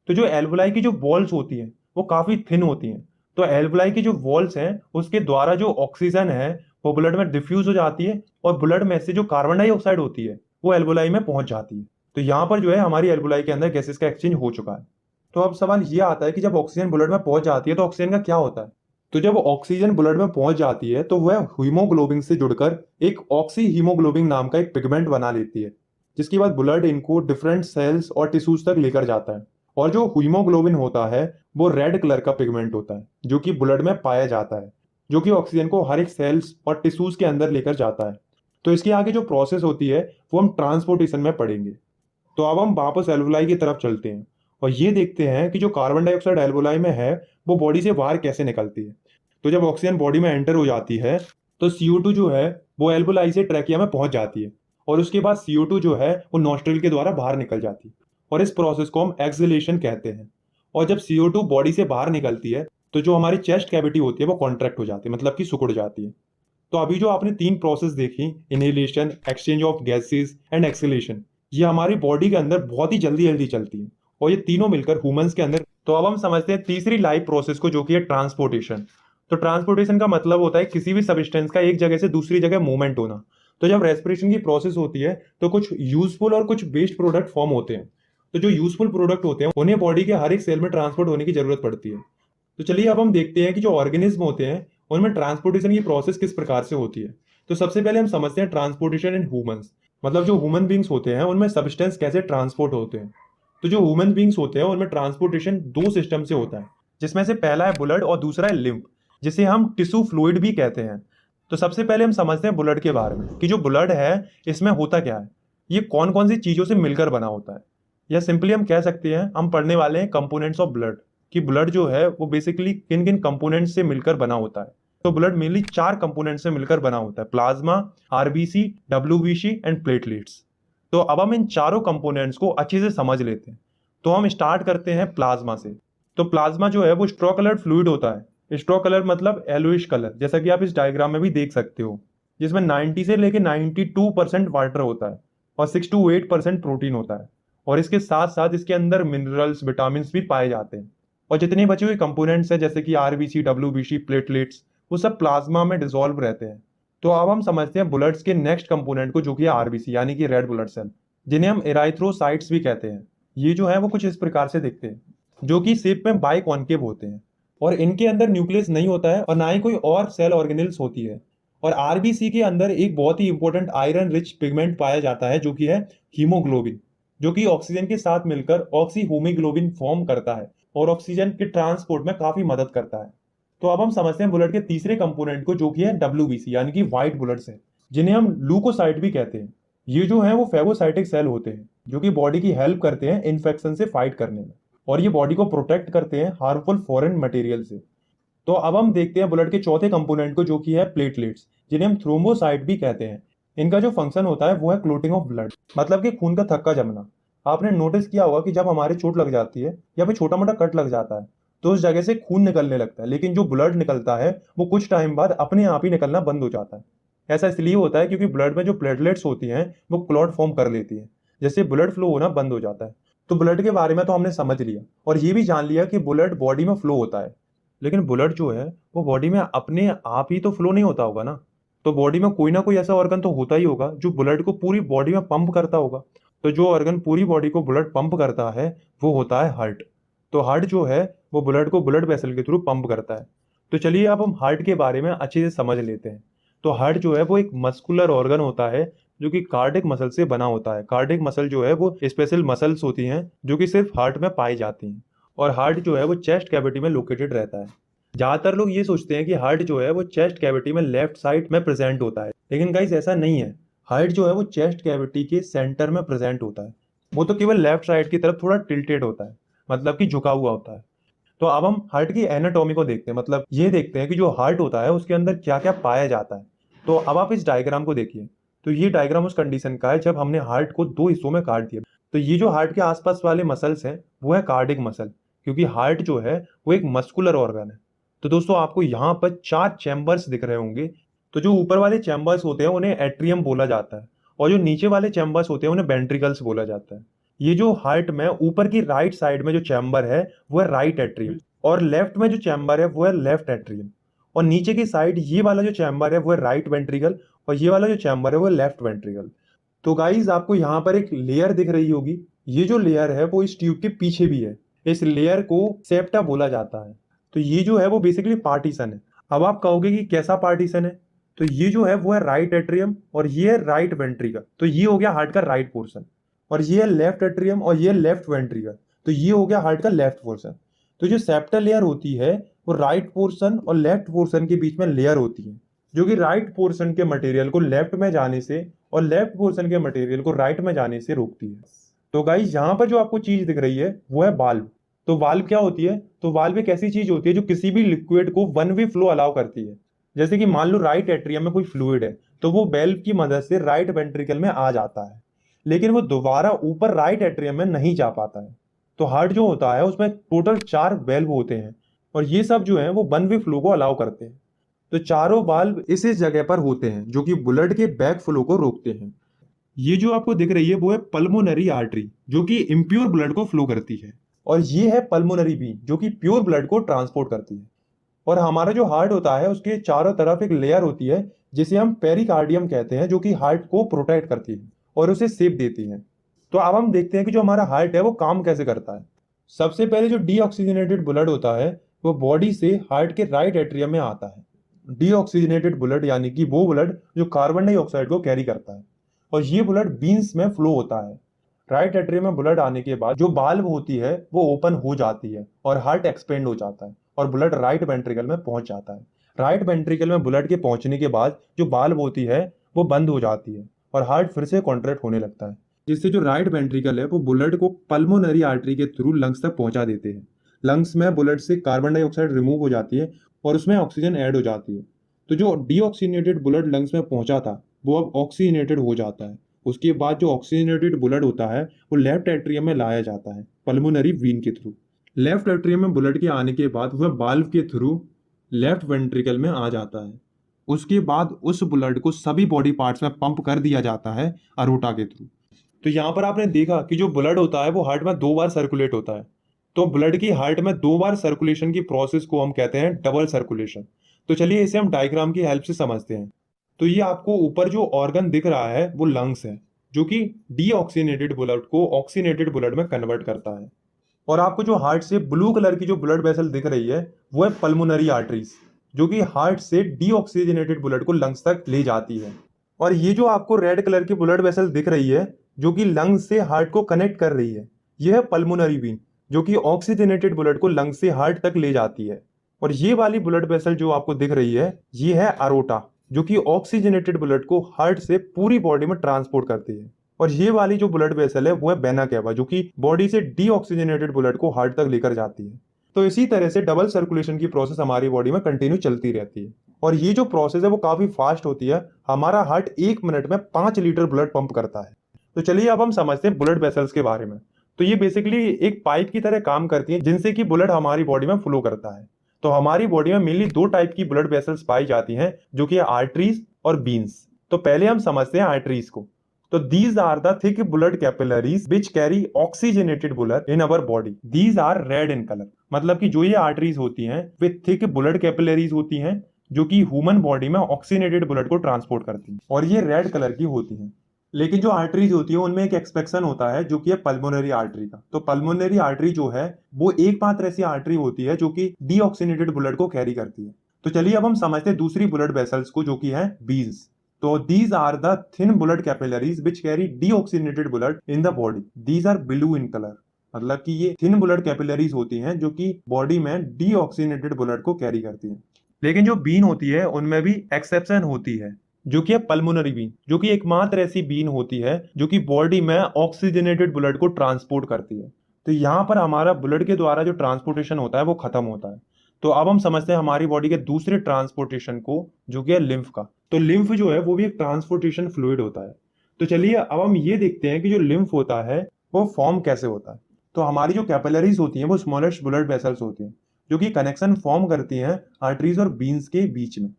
तो जो एल्बुलाई की जो वॉल्स होती है वो काफी थिन होती हैं। तो एल्बुलाई की जो वॉल्स हैं उसके द्वारा जो ऑक्सीजन है वो ब्लड में डिफ्यूज हो जाती है और ब्लड में से जो कार्बन डाइऑक्साइड होती है वो एल्बुलाई में पहुंच जाती है। तो यहाँ पर जो है हमारी एल्बुलाई के अंदर गैसेस का एक्सचेंज हो चुका है। तो अब सवाल ये आता है कि जब ऑक्सीजन ब्लड में पहुंच जाती है तो ऑक्सीजन का क्या होता है। तो जब ऑक्सीजन ब्लड में पहुंच जाती है तो वह हीमोग्लोबिन से जुड़कर एक ऑक्सी हीमोग्लोबिन नाम का एक पिगमेंट बना लेती है, जिसके बाद ब्लड इनको डिफरेंट सेल्स और टिश्यूज तक लेकर जाता है। और जो हीमोग्लोबिन होता है वो रेड कलर का पिगमेंट होता है जो कि ब्लड में पाया जाता है, जो कि ऑक्सीजन को हर एक सेल्स और टिश्यूज के अंदर लेकर जाता है। तो इसके आगे जो प्रोसेस होती है वो हम ट्रांसपोर्टेशन में पढ़ेंगे। तो अब हम वापस एल्वुलाई की तरफ चलते हैं और ये देखते हैं कि जो कार्बन डाइऑक्साइड एल्वुलाई में है वो बॉडी से बाहर कैसे निकलती है। तो जब ऑक्सीजन बॉडी में एंटर हो जाती है तो CO2 जो है वो एल्वुलाई से ट्रैकिया में पहुंच जाती है और उसके बाद CO2 जो है वो नॉस्ट्रिल के द्वारा बाहर निकल जाती है और इस प्रोसेस को हम एक्सहेलेशन कहते हैं। और जब CO2 बॉडी से बाहर निकलती है तो जो हमारी चेस्ट कैविटी होती है वो कॉन्ट्रैक्ट हो जाती है, मतलब कि सिकुड़ जाती है। तो अभी जो आपने 3 प्रोसेस देखी, inhalation, exchange of gases and exhalation, ये हमारी बॉडी के अंदर बहुत ही जल्दी जल्दी चलती है और ये तीनों मिलकर ह्यूमंस के अंदर। तो अब हम समझते हैं तीसरी लाइफ प्रोसेस को, जो कि है ट्रांसपोर्टेशन। तो ट्रांसपोर्टेशन का मतलब होता है किसी भी सब्सटेंस का एक जगह से दूसरी जगह मूवमेंट होना। तो जब रेस्पिरेशन की प्रोसेस होती है तो कुछ यूजफुल और कुछ वेस्ट प्रोडक्ट फॉर्म होते हैं। तो जो यूजफुल प्रोडक्ट होते हैं उन्हें बॉडी के हर एक सेल में ट्रांसपोर्ट होने की जरूरत पड़ती है। तो चलिए अब हम देखते हैं कि जो ऑर्गेनिज्म होते हैं उनमें ट्रांसपोर्टेशन की प्रोसेस किस प्रकार से होती है। तो सबसे पहले हम समझते हैं ट्रांसपोर्टेशन इन ह्यूमंस, मतलब जो ह्यूमन बींग्स होते हैं उनमें सब्सटेंस कैसे ट्रांसपोर्ट होते हैं। तो जो ह्यूमन बींग्स होते हैं उनमें ट्रांसपोर्टेशन 2 सिस्टम से होता है, जिसमें से पहला है ब्लड और दूसरा है लिम्फ, जिसे हम टिश्यू फ्लूइड भी कहते हैं। तो सबसे पहले हम समझते हैं ब्लड के बारे में कि जो ब्लड है इसमें होता क्या है, ये कौन कौन सी चीजों से मिलकर बना होता है। या सिंपली हम कह सकते हैं, हम पढ़ने वाले हैं कंपोनेंट्स ऑफ ब्लड, कि ब्लड जो है वो बेसिकली किन किन कंपोनेंट्स से मिलकर बना होता है। तो ब्लड मेनली 4 कंपोनेंट से मिलकर बना होता है, plasma, RBC, WBC and platelets. तो अब हम इन चारों कंपोनेंट्स को अच्छे से समझ लेते हैं। तो हम स्टार्ट करते हैं प्लाज्मा से। तो प्लाज्मा जो है वो स्ट्रॉ कलर्ड फ्लूइड होता है। स्ट्रॉ कलर मतलब येलोइश कलर, जैसा कि आप इस डायग्राम में भी देख सकते हो, जिसमें 90 से लेके 92% वाटर होता है और 6 to 8% प्रोटीन होता है। और इसके साथ साथ इसके अंदर मिनरल्स, विटामिन भी पाए जाते हैं। और जितने बचे हुए कंपोनेंट्स हैं जैसे कि आरबीसी, डब्ल्यूबीसी, प्लेटलेट्स, वो सब प्लाज्मा में डिसॉल्व रहते हैं। तो अब हम समझते हैं बुलेट्स के नेक्स्ट कंपोनेंट को, जो कि आरबीसी यानी कि रेड ब्लड सेल, जिन्हें हम एराइथ्रोसाइट्स भी कहते हैं। ये जो है वो कुछ इस प्रकार से दिखते हैं, जो कि शेप में बाई कॉन्केव होते हैं और इनके अंदर न्यूक्लियस नहीं होता है और ना ही कोई और सेल ऑर्गेनेल्स होती है। और आरबीसी के अंदर एक बहुत ही इंपॉर्टेंट आयरन रिच पिगमेंट पाया जाता है, जो कि है हीमोग्लोबिन, जो कि ऑक्सीजन के साथ मिलकर ऑक्सी होमोग्लोबिन फॉर्म करता है और ऑक्सीजन के ट्रांसपोर्ट में काफी मदद करता है। तो अब हम समझते हैं बुलेट के तीसरे कंपोनेंट को, जो कि है डब्ल्यूबीसी यानी कि व्हाइट ब्लड सेल, जिन्हें हम ल्यूकोसाइट भी कहते हैं। ये जो है वो फेगोसाइटिक सेल होते हैं, जो कि बॉडी की हेल्प करते हैं इन्फेक्शन से फाइट करने में, और ये बॉडी को प्रोटेक्ट करते हैं हार्मफुल फॉरेन मटेरियल से। तो अब हम देखते हैं ब्लड के चौथे कंपोनेंट को, जो कि है प्लेटलेट्स, जिन्हें हम थ्रोम्बोसाइट भी कहते हैं। इनका जो फंक्शन होता है वो है क्लोटिंग ऑफ ब्लड, मतलब कि खून का थक्का जमना। आपने नोटिस किया होगा कि जब हमारे चोट लग जाती है या फिर छोटा मोटा कट लग जाता है तो उस जगह से खून निकलने लगता है, लेकिन जो ब्लड निकलता है वो कुछ टाइम बाद अपने आप ही निकलना बंद हो जाता है। ऐसा इसलिए होता है क्योंकि ब्लड में जो प्लेटलेट्स होती हैं वो क्लॉट फॉर्म कर लेती है, जिससे ब्लड फ्लो होना बंद हो जाता है। तो ब्लड के बारे में तो हमने समझ लिया और ये भी जान लिया कि ब्लड बॉडी में फ्लो होता है, लेकिन ब्लड जो है वो बॉडी में अपने आप ही तो फ्लो नहीं होता होगा ना। तो बॉडी में कोई ना कोई ऐसा ऑर्गन तो होता ही होगा जो ब्लड को पूरी बॉडी में पंप करता होगा। तो जो ऑर्गन पूरी बॉडी को ब्लड पंप करता है वो होता है हार्ट। तो हार्ट जो है वो ब्लड को ब्लड वेसल के थ्रू पंप करता है। तो चलिए अब हम हार्ट के बारे में अच्छे से समझ लेते हैं। तो हार्ट जो है वो एक मस्कुलर ऑर्गन होता है, जो कि कार्डिक मसल से बना होता है। कार्डिक मसल जो है वो स्पेशल मसल्स होती हैं जो कि सिर्फ हार्ट में पाई जाती हैं। और हार्ट जो है वो चेस्ट कैविटी में लोकेटेड रहता है। ज्यादातर लोग ये सोचते हैं कि हार्ट जो है वो चेस्ट कैविटी में लेफ्ट साइड में प्रेजेंट होता है, लेकिन गाइस ऐसा नहीं है। हार्ट जो है वो चेस्ट कैविटी के सेंटर में प्रेजेंट होता है। वो तो केवल लेफ्ट साइड की तरफ थोड़ा टिल्टेड होता है, मतलब कि झुका हुआ होता है। तो अब हम हार्ट की एनाटॉमी को देखते हैं, मतलब ये देखते हैं कि जो हार्ट होता है उसके अंदर क्या क्या पाया जाता है। तो अब आप इस डायग्राम को देखिए। तो ये डायग्राम उस कंडीशन का है जब हमने हार्ट को दो हिस्सों में काट दिया। तो ये जो हार्ट के आसपास वाले मसल्स हैं वो है कार्डिक मसल, क्योंकि हार्ट जो है वो एक मस्कुलर ऑर्गन है। तो दोस्तों आपको यहाँ पर 4 चैम्बर्स दिख रहे होंगे। तो जो ऊपर वाले चैम्बर्स होते हैं उन्हें एट्रियम बोला जाता है, और जो नीचे वाले चैम्बर्स होते हैं उन्हें वेंट्रिकल्स बोला जाता है। ये जो हार्ट में ऊपर की राइट साइड में जो चैम्बर है वो है राइट एट्रियम, और लेफ्ट में जो चैम्बर है वो है लेफ्ट एट्रियम, और नीचे की साइड ये वाला जो चैम्बर है वो है राइट वेंट्रिकल, और ये वाला जो चैम्बर है वो है लेफ्ट वेंट्रिकल। तो गाइज आपको यहाँ पर एक लेयर दिख रही होगी। ये जो लेयर है वो इस ट्यूब के पीछे भी है। इस लेयर को सेप्टा बोला जाता है। तो ये जो है वो बेसिकली पार्टीशन है। अब आप कहोगे कि कैसा पार्टीशन है? तो ये जो है वो है राइट एट्रियम और ये है राइट वेंट्रिकल। तो ये हो गया हार्ट का राइट पोर्शन, और ये है लेफ्ट एट्रियम और ये है लेफ्ट वेंट्रिकल। तो ये हो गया हार्ट का लेफ्ट पोर्शन। तो जो सेप्टल लेयर होती है वो राइट पोर्शन और लेफ्ट पोर्शन के बीच में लेयर होती है, जो कि राइट पोर्शन के मटेरियल को लेफ्ट में जाने से और लेफ्ट पोर्शन के मटेरियल को राइट में जाने से रोकती है। तो गाइस यहाँ पर जो आपको चीज दिख रही है वो है वाल्व। तो वाल्व क्या होती है? तो वाल्व एक ऐसी चीज होती है जो किसी भी लिक्विड को वन वे फ्लो अलाउ करती है। जैसे कि मान लो राइट एट्रियम में कोई फ्लूइड है, तो वो वेल्व की मदद से राइट वेंट्रिकल में आ जाता है, लेकिन वो दोबारा ऊपर राइट एट्रियम में नहीं जा पाता है। तो हार्ट जो होता है उसमें टोटल 4 वेल्व होते हैं, और ये सब जो है वो वन वे फ्लो को अलाउ करते हैं। तो चारों वाल्व इस जगह पर होते हैं जो कि ब्लड के बैक फ्लो को रोकते हैं। ये जो आपको दिख रही है वो है पल्मोनरी आर्टरी, जो कि इम्प्योर ब्लड को फ्लो करती है, और ये है पल्मोनरी वीन, जो कि प्योर ब्लड को ट्रांसपोर्ट करती है। और हमारा जो हार्ट होता है उसके चारों तरफ एक लेयर होती है जिसे हम पेरिकार्डियम कहते हैं, जो कि हार्ट को प्रोटेक्ट करती है और उसे शेप देती है। तो अब हम देखते हैं कि जो हमारा हार्ट है वो काम कैसे करता है। सबसे पहले जो डीऑक्सीजनेटेड ब्लड होता है वो बॉडी से हार्ट के राइट एट्रियम में आता है। डीऑक्सीजनेटेड ब्लड यानी कि वो ब्लड जो कार्बन डाइऑक्साइड को कैरी करता है, और ये ब्लड बीन्स में फ्लो होता है। राइट एट्रियम में ब्लड आने के बाद जो वाल्व होती है वो ओपन हो जाती है और हार्ट एक्सपेंड हो जाता है और ब्लड राइट वेंट्रिकल में पहुंच जाता है। राइट वेंट्रिकल में ब्लड के पहुंचने के बाद जो वाल्व होती है वो बंद हो जाती है और हार्ट फिर से कॉन्ट्रैक्ट होने लगता है, जिससे जो राइट वेंट्रिकल है वो ब्लड को पल्मोनरी आर्टरी के थ्रू लंग्स तक पहुंचा देते हैं। लंग्स में ब्लड से कार्बन डाइऑक्साइड रिमूव हो जाती है और उसमें ऑक्सीजन ऐड हो जाती है। तो जो डीऑक्सीजनेटेड ब्लड लंग्स में पहुंचा था वो अब ऑक्सीजनेटेड हो जाता है। उसके बाद जो ऑक्सीजनेटेड ब्लड होता है वो लेफ्ट एट्रियम में लाया जाता है पल्मोनरी वीन के थ्रू। लेफ्ट एट्रियम में ब्लड के आने के बाद वह वाल्व के थ्रू लेफ्ट वेंट्रिकल में आ जाता है। उसके बाद उस ब्लड को सभी बॉडी पार्ट्स में पंप कर दिया जाता है अरोटा के थ्रू। तो यहाँ पर आपने देखा कि जो ब्लड होता है वो हार्ट में 2 बार सर्कुलेट होता है। तो ब्लड की हार्ट में 2 बार सर्कुलेशन की प्रोसेस को हम कहते हैं डबल सर्कुलेशन। तो चलिए इसे हम डायग्राम की हेल्प से समझते हैं। तो ये आपको ऊपर जो ऑर्गन दिख रहा है वो लंग्स है, जो कि डीऑक्सीनेटेड ब्लड को ऑक्सीनेटेड ब्लड में कन्वर्ट करता है। और आपको जो हार्ट से ब्लू कलर की जो ब्लड वेसल दिख रही है वो है पल्मोनरी आर्टरीज, जो कि हार्ट से डीऑक्सीजनेटेड ब्लड को लंग्स तक ले जाती है। और ये जो आपको रेड कलर की ब्लड वेसल दिख रही है जो कि लंग्स से हार्ट को कनेक्ट कर रही है, यह है पल्मोनरी वेन, जो कि ऑक्सीजनेटेड ब्लड को लंग्स से हार्ट तक ले जाती है। और ये वाली ब्लड वेसल जो आपको दिख रही है ये है अरोटा, जो कि ऑक्सीजनेटेड ब्लड को हार्ट से पूरी बॉडी में ट्रांसपोर्ट करती है। और ये वाली जो ब्लड वेसल है वो है वेना कैवा, जो कि बॉडी से डीऑक्सीजनेटेड ब्लड को हार्ट तक लेकर जाती है। तो इसी तरह से डबल सर्कुलेशन की प्रोसेस हमारी बॉडी में कंटिन्यू चलती रहती है। और ये जो प्रोसेस है वो काफी फास्ट होती है। हमारा हार्ट 1 मिनट में 5 लीटर ब्लड पंप करता है। तो चलिए अब हम समझते हैं ब्लड वेसल्स के बारे में। तो ये बेसिकली एक पाइप की तरह काम करती है जिनसे कि ब्लड हमारी बॉडी में फ्लो करता है। तो हमारी बॉडी में मेनली 2 टाइप की ब्लड वेसल्स पाई जाती हैं, जो कि आर्टरीज और बीन्स। तो पहले हम समझते हैं आर्टरीज को। तो these are the thick blood capillaries which carry oxygenated blood in our body. These are red in color. मतलब कि जो ये आर्टरीज होती हैं वे थिक ब्लड कैपिलरीज होती हैं जो कि ह्यूमन बॉडी में ऑक्सीनेटेड ब्लड को ट्रांसपोर्ट करती हैं, और ये रेड कलर की होती हैं। लेकिन जो आर्टरीज होती है उनमें एक एक्सपेक्शन होता है जो कि है पल्मोनरी आर्टरी का। तो पल्मोनरी आर्टरी जो है वो एकमात्र ऐसी आर्टरी होती है जो कि डीऑक्सीनेटेड ब्लड को कैरी करती है। तो चलिए अब हम समझते हैं दूसरी ब्लड वेसल्स को, जो कि है बीन्स। तो these are the thin blood capillaries which carry deoxygenated blood in the body. These are blue in color. मतलब कि ये थिन ब्लड कैपिलरीज होती हैं जो कि बॉडी में डीऑक्सीनेटेड ब्लड को कैरी करती हैं। लेकिन जो बीन होती है उनमें भी एक्सेप्शन होती है, जो कि है पल्मोनरी बीन, जो कि एकमात्र ऐसी बीन होती है जो कि बॉडी में ऑक्सीजनेटेड ब्लड को ट्रांसपोर्ट करती है। तो यहाँ पर हमारा ब्लड के द्वारा जो ट्रांसपोर्टेशन होता है वो खत्म होता है। तो अब हम समझते हैं हमारी बॉडी के दूसरे ट्रांसपोर्टेशन को, जो कि है लिम्फ का। तो लिम्फ जो है वो भी एक ट्रांसपोर्टेशन फ्लूइड होता है। तो चलिए अब हम ये देखते हैं कि जो लिम्फ होता है वो फॉर्म कैसे होता है। तो हमारी जो कैपिलरीज होती हैं वो स्मॉलेस्ट ब्लड वेसल्स होती हैं जो कि कनेक्शन फॉर्म करती हैं आर्टरीज और बीन्स के बीच में।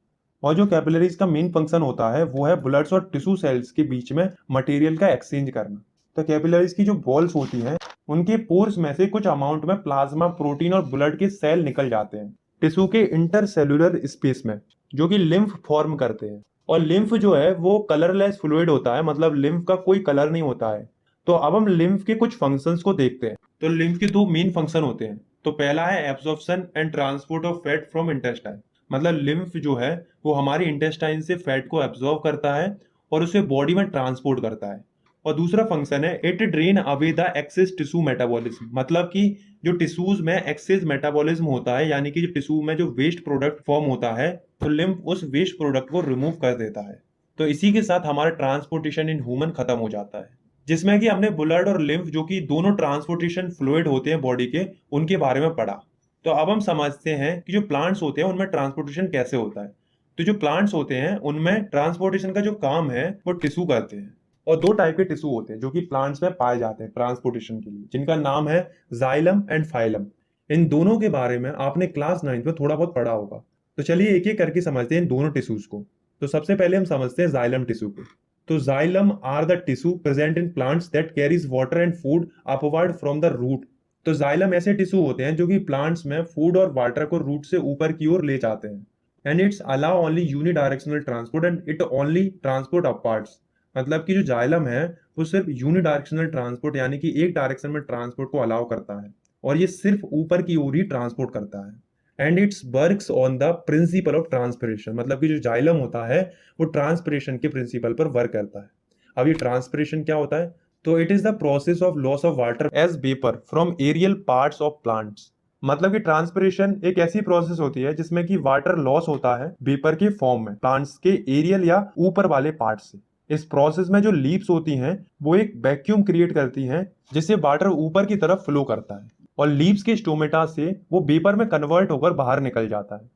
और जो कैपिलरीज का मेन फंक्शन होता है वो है ब्लड्स और टिश्यू सेल्स के बीच में मटेरियल का एक्सचेंज करना। तो कैपिलरीज की जो वॉल्स होती हैं उनके पोर्स में से कुछ अमाउंट में प्लाज्मा, प्रोटीन और ब्लड के सेल निकल जाते हैं टिश्यू के इंटरसेल्युलर स्पेस में, जो कि लिम्फ फॉर्म करते हैं। और लिम्फ जो है वो कलरलेस फ्लूइड होता है, मतलब लिम्फ का कोई कलर नहीं होता है। तो अब हम लिम्फ के कुछ फंक्शंस को देखते हैं। तो लिम्फ के 2 मेन फंक्शन होते हैं। तो पहला है absorption and transport of fat from intestine. मतलब लिम्फ जो है वो हमारी इंटेस्टाइन से फैट को एब्जॉर्ब करता है और उसे बॉडी में ट्रांसपोर्ट करता है। और दूसरा फंक्शन है it drain away the excess tissue metabolism. मतलब कि जो टिश्यूज में एक्सेस मेटाबॉलिज्म होता है, यानी कि जो टिश्यू में जो वेस्ट प्रोडक्ट फॉर्म होता है, तो लिम्फ उस वेस्ट प्रोडक्ट को रिमूव कर देता है। तो इसी के साथ हमारा ट्रांसपोर्टेशन इन ह्यूमन खत्म हो जाता है, जिसमें कि हमने ब्लड और लिम्फ, जो कि दोनों ट्रांसपोर्टेशन फ्लूइड होते हैं बॉडी के, उनके बारे में पढ़ा। तो अब हम समझते हैं कि जो प्लांट्स होते हैं उनमें ट्रांसपोर्टेशन कैसे होता है। तो जो प्लांट्स होते हैं उनमें ट्रांसपोर्टेशन का जो काम है वो टिश्यू करते हैं। और 2 टाइप के टिश्यू होते हैं जो कि प्लांट्स में पाए जाते हैं ट्रांसपोर्टेशन के लिए, जिनका नाम है जाइलम एंड फाइलम। इन दोनों के बारे में आपने क्लास 9 में थोड़ा बहुत पढ़ा होगा। तो चलिए एक एक करके समझते हैं इन दोनों टिश्यूज को। तो सबसे पहले हम समझते हैं जाइलम टिश्यू को। तो xylem are the tissue present in plants that carries water and food upward from the root. तो जाइलम ऐसे टिश्यू होते हैं जो कि प्लांट्स में फूड और वाटर को रूट से ऊपर की ओर ले जाते हैं। And it's allow only unidirectional transport and it only transport upwards. मतलब कि जो जाइलम है वो सिर्फ यूनिडायरेक्शनल ट्रांसपोर्ट, यानी कि एक डायरेक्शन में ट्रांसपोर्ट को अलाउ करता है, और ये सिर्फ ऊपर की ओर ही ट्रांसपोर्ट करता है। And it's works on the principle of transpiration. मतलब कि जो जाइलम होता है वो ट्रांसपिरेशन के प्रिंसिपल पर वर्क करता है। अब ये ट्रांसपिरेशन क्या होता है? तो it is the process of loss of water as vapour from aerial parts of plants. मतलब कि ट्रांसपिरेशन एक ऐसी प्रोसेस होती है जिसमें कि वाटर लॉस होता है वेपर के फॉर्म में प्लांट्स के एरियल या ऊपर वाले पार्ट से। इस प्रोसेस में जो लीव्स होती हैं वो एक वैक्यूम क्रिएट करती हैं जिससे वाटर ऊपर की तरफ फ्लो करता है, और लीव्स के स्टोमेटा से वो वेपर में कन्वर्ट होकर बाहर निकल जाता है।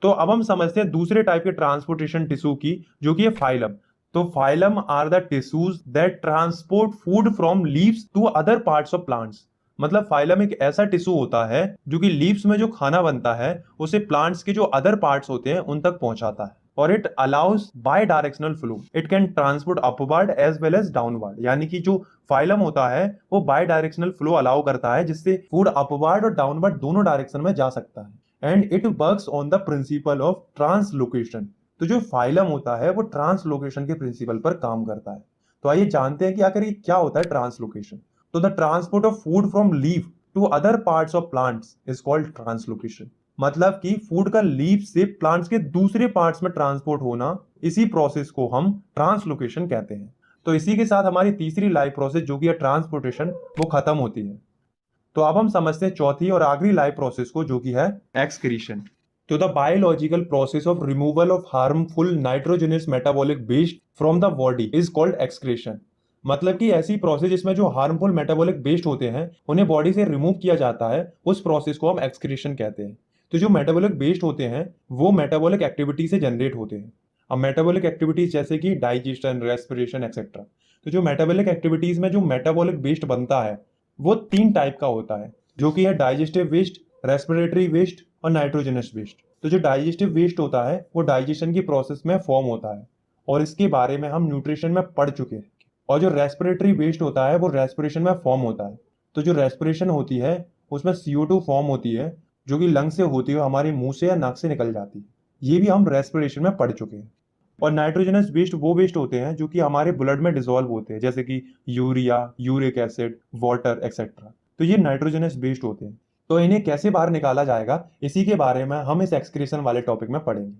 तो अब हम समझते हैं दूसरे टाइप के ट्रांसपोर्टेशन टिश्यू की, जो कि है फाइलम। तो phloem are the tissues that transport food from leaves to other parts of plants. मतलब फाइलम एक ऐसा टिश्यू होता है जो कि लीव्स में जो खाना बनता है उसे प्लांट्स के जो अदर पार्ट्स होते हैं उन तक पहुंचाता है। और it allows bidirectional flow, it can transport upward as well as downward, यानी कि जो फाइलम होता है वो बाय डायरेक्शनल फ्लो अलाउ करता है जिससे फूड अपवर्ड और डाउनवर्ड दोनों डायरेक्शन में जा सकता है। And it works on the principle of translocation. तो जो फाइलम होता है वो ट्रांसलोकेशन के प्रिंसिपल पर काम करता है। तो आइए जानते हैं कि आखिर ये क्या होता है ट्रांसलोकेशन। तो the transport of food from leaf to other parts of plants is called translocation. मतलब कि फूड का लीफ से प्लांट्स के दूसरे पार्ट्स में ट्रांसपोर्ट होना, इसी प्रोसेस को हम ट्रांसलोकेशन कहते हैं। तो इसी के साथ हमारी तीसरी लाइफ प्रोसेस जो कि है ट्रांसपोर्टेशन, वो खत्म होती है। तो अब हम समझते हैं चौथी और आखिरी लाइफ प्रोसेस को जो कि है एक्सक्रीशन। तो the biological process of removal of harmful nitrogenous metabolic waste from the body is called excretion. मतलब कि ऐसी प्रोसेस जिसमें जो हार्मफुल मेटाबॉलिक वेस्ट होते हैं उन्हें बॉडी से रिमूव किया जाता है, उस प्रोसेस को हम एक्सक्रीशन कहते हैं। तो जो मेटाबॉलिक वेस्ट होते हैं वो मेटाबॉलिक एक्टिविटी से जनरेट होते हैं। अब मेटाबॉलिक एक्टिविटीज जैसे कि डाइजेशन, रेस्पिरेशन एक्सेट्रा। तो जो मेटाबॉलिक एक्टिविटीज में जो मेटाबॉलिक वेस्ट बनता है वो 3 टाइप का होता है, जो कि है डाइजेस्टिव वेस्ट, रेस्पिरेटरी वेस्ट और नाइट्रोजनस वेस्ट। तो जो डाइजेस्टिव वेस्ट होता है वो डाइजेशन की प्रोसेस में फॉर्म होता है और इसके बारे में हम न्यूट्रिशन में पढ़ चुके हैं। और जो रेस्पिरेटरी वेस्ट होता है वो रेस्पिरेशन में फॉर्म होता है। तो जो रेस्पिरेशन होती है उसमें CO2 फॉर्म होती है जो कि लंग से होती है हमारे मुंह से या नाक से निकल जाती है। ये भी हम रेस्पिरेशन में पढ़ चुके हैं। और नाइट्रोजनस वेस्ट वो वेस्ट होते हैं जो कि हमारे ब्लड में डिसॉल्व होते हैं, जैसे कि urea, uric acid, water etcetera. तो ये नाइट्रोजनस वेस्ट होते हैं। तो इन्हें कैसे बाहर निकाला जाएगा, इसी के बारे में हम इस एक्सक्रीशन वाले टॉपिक में पढ़ेंगे।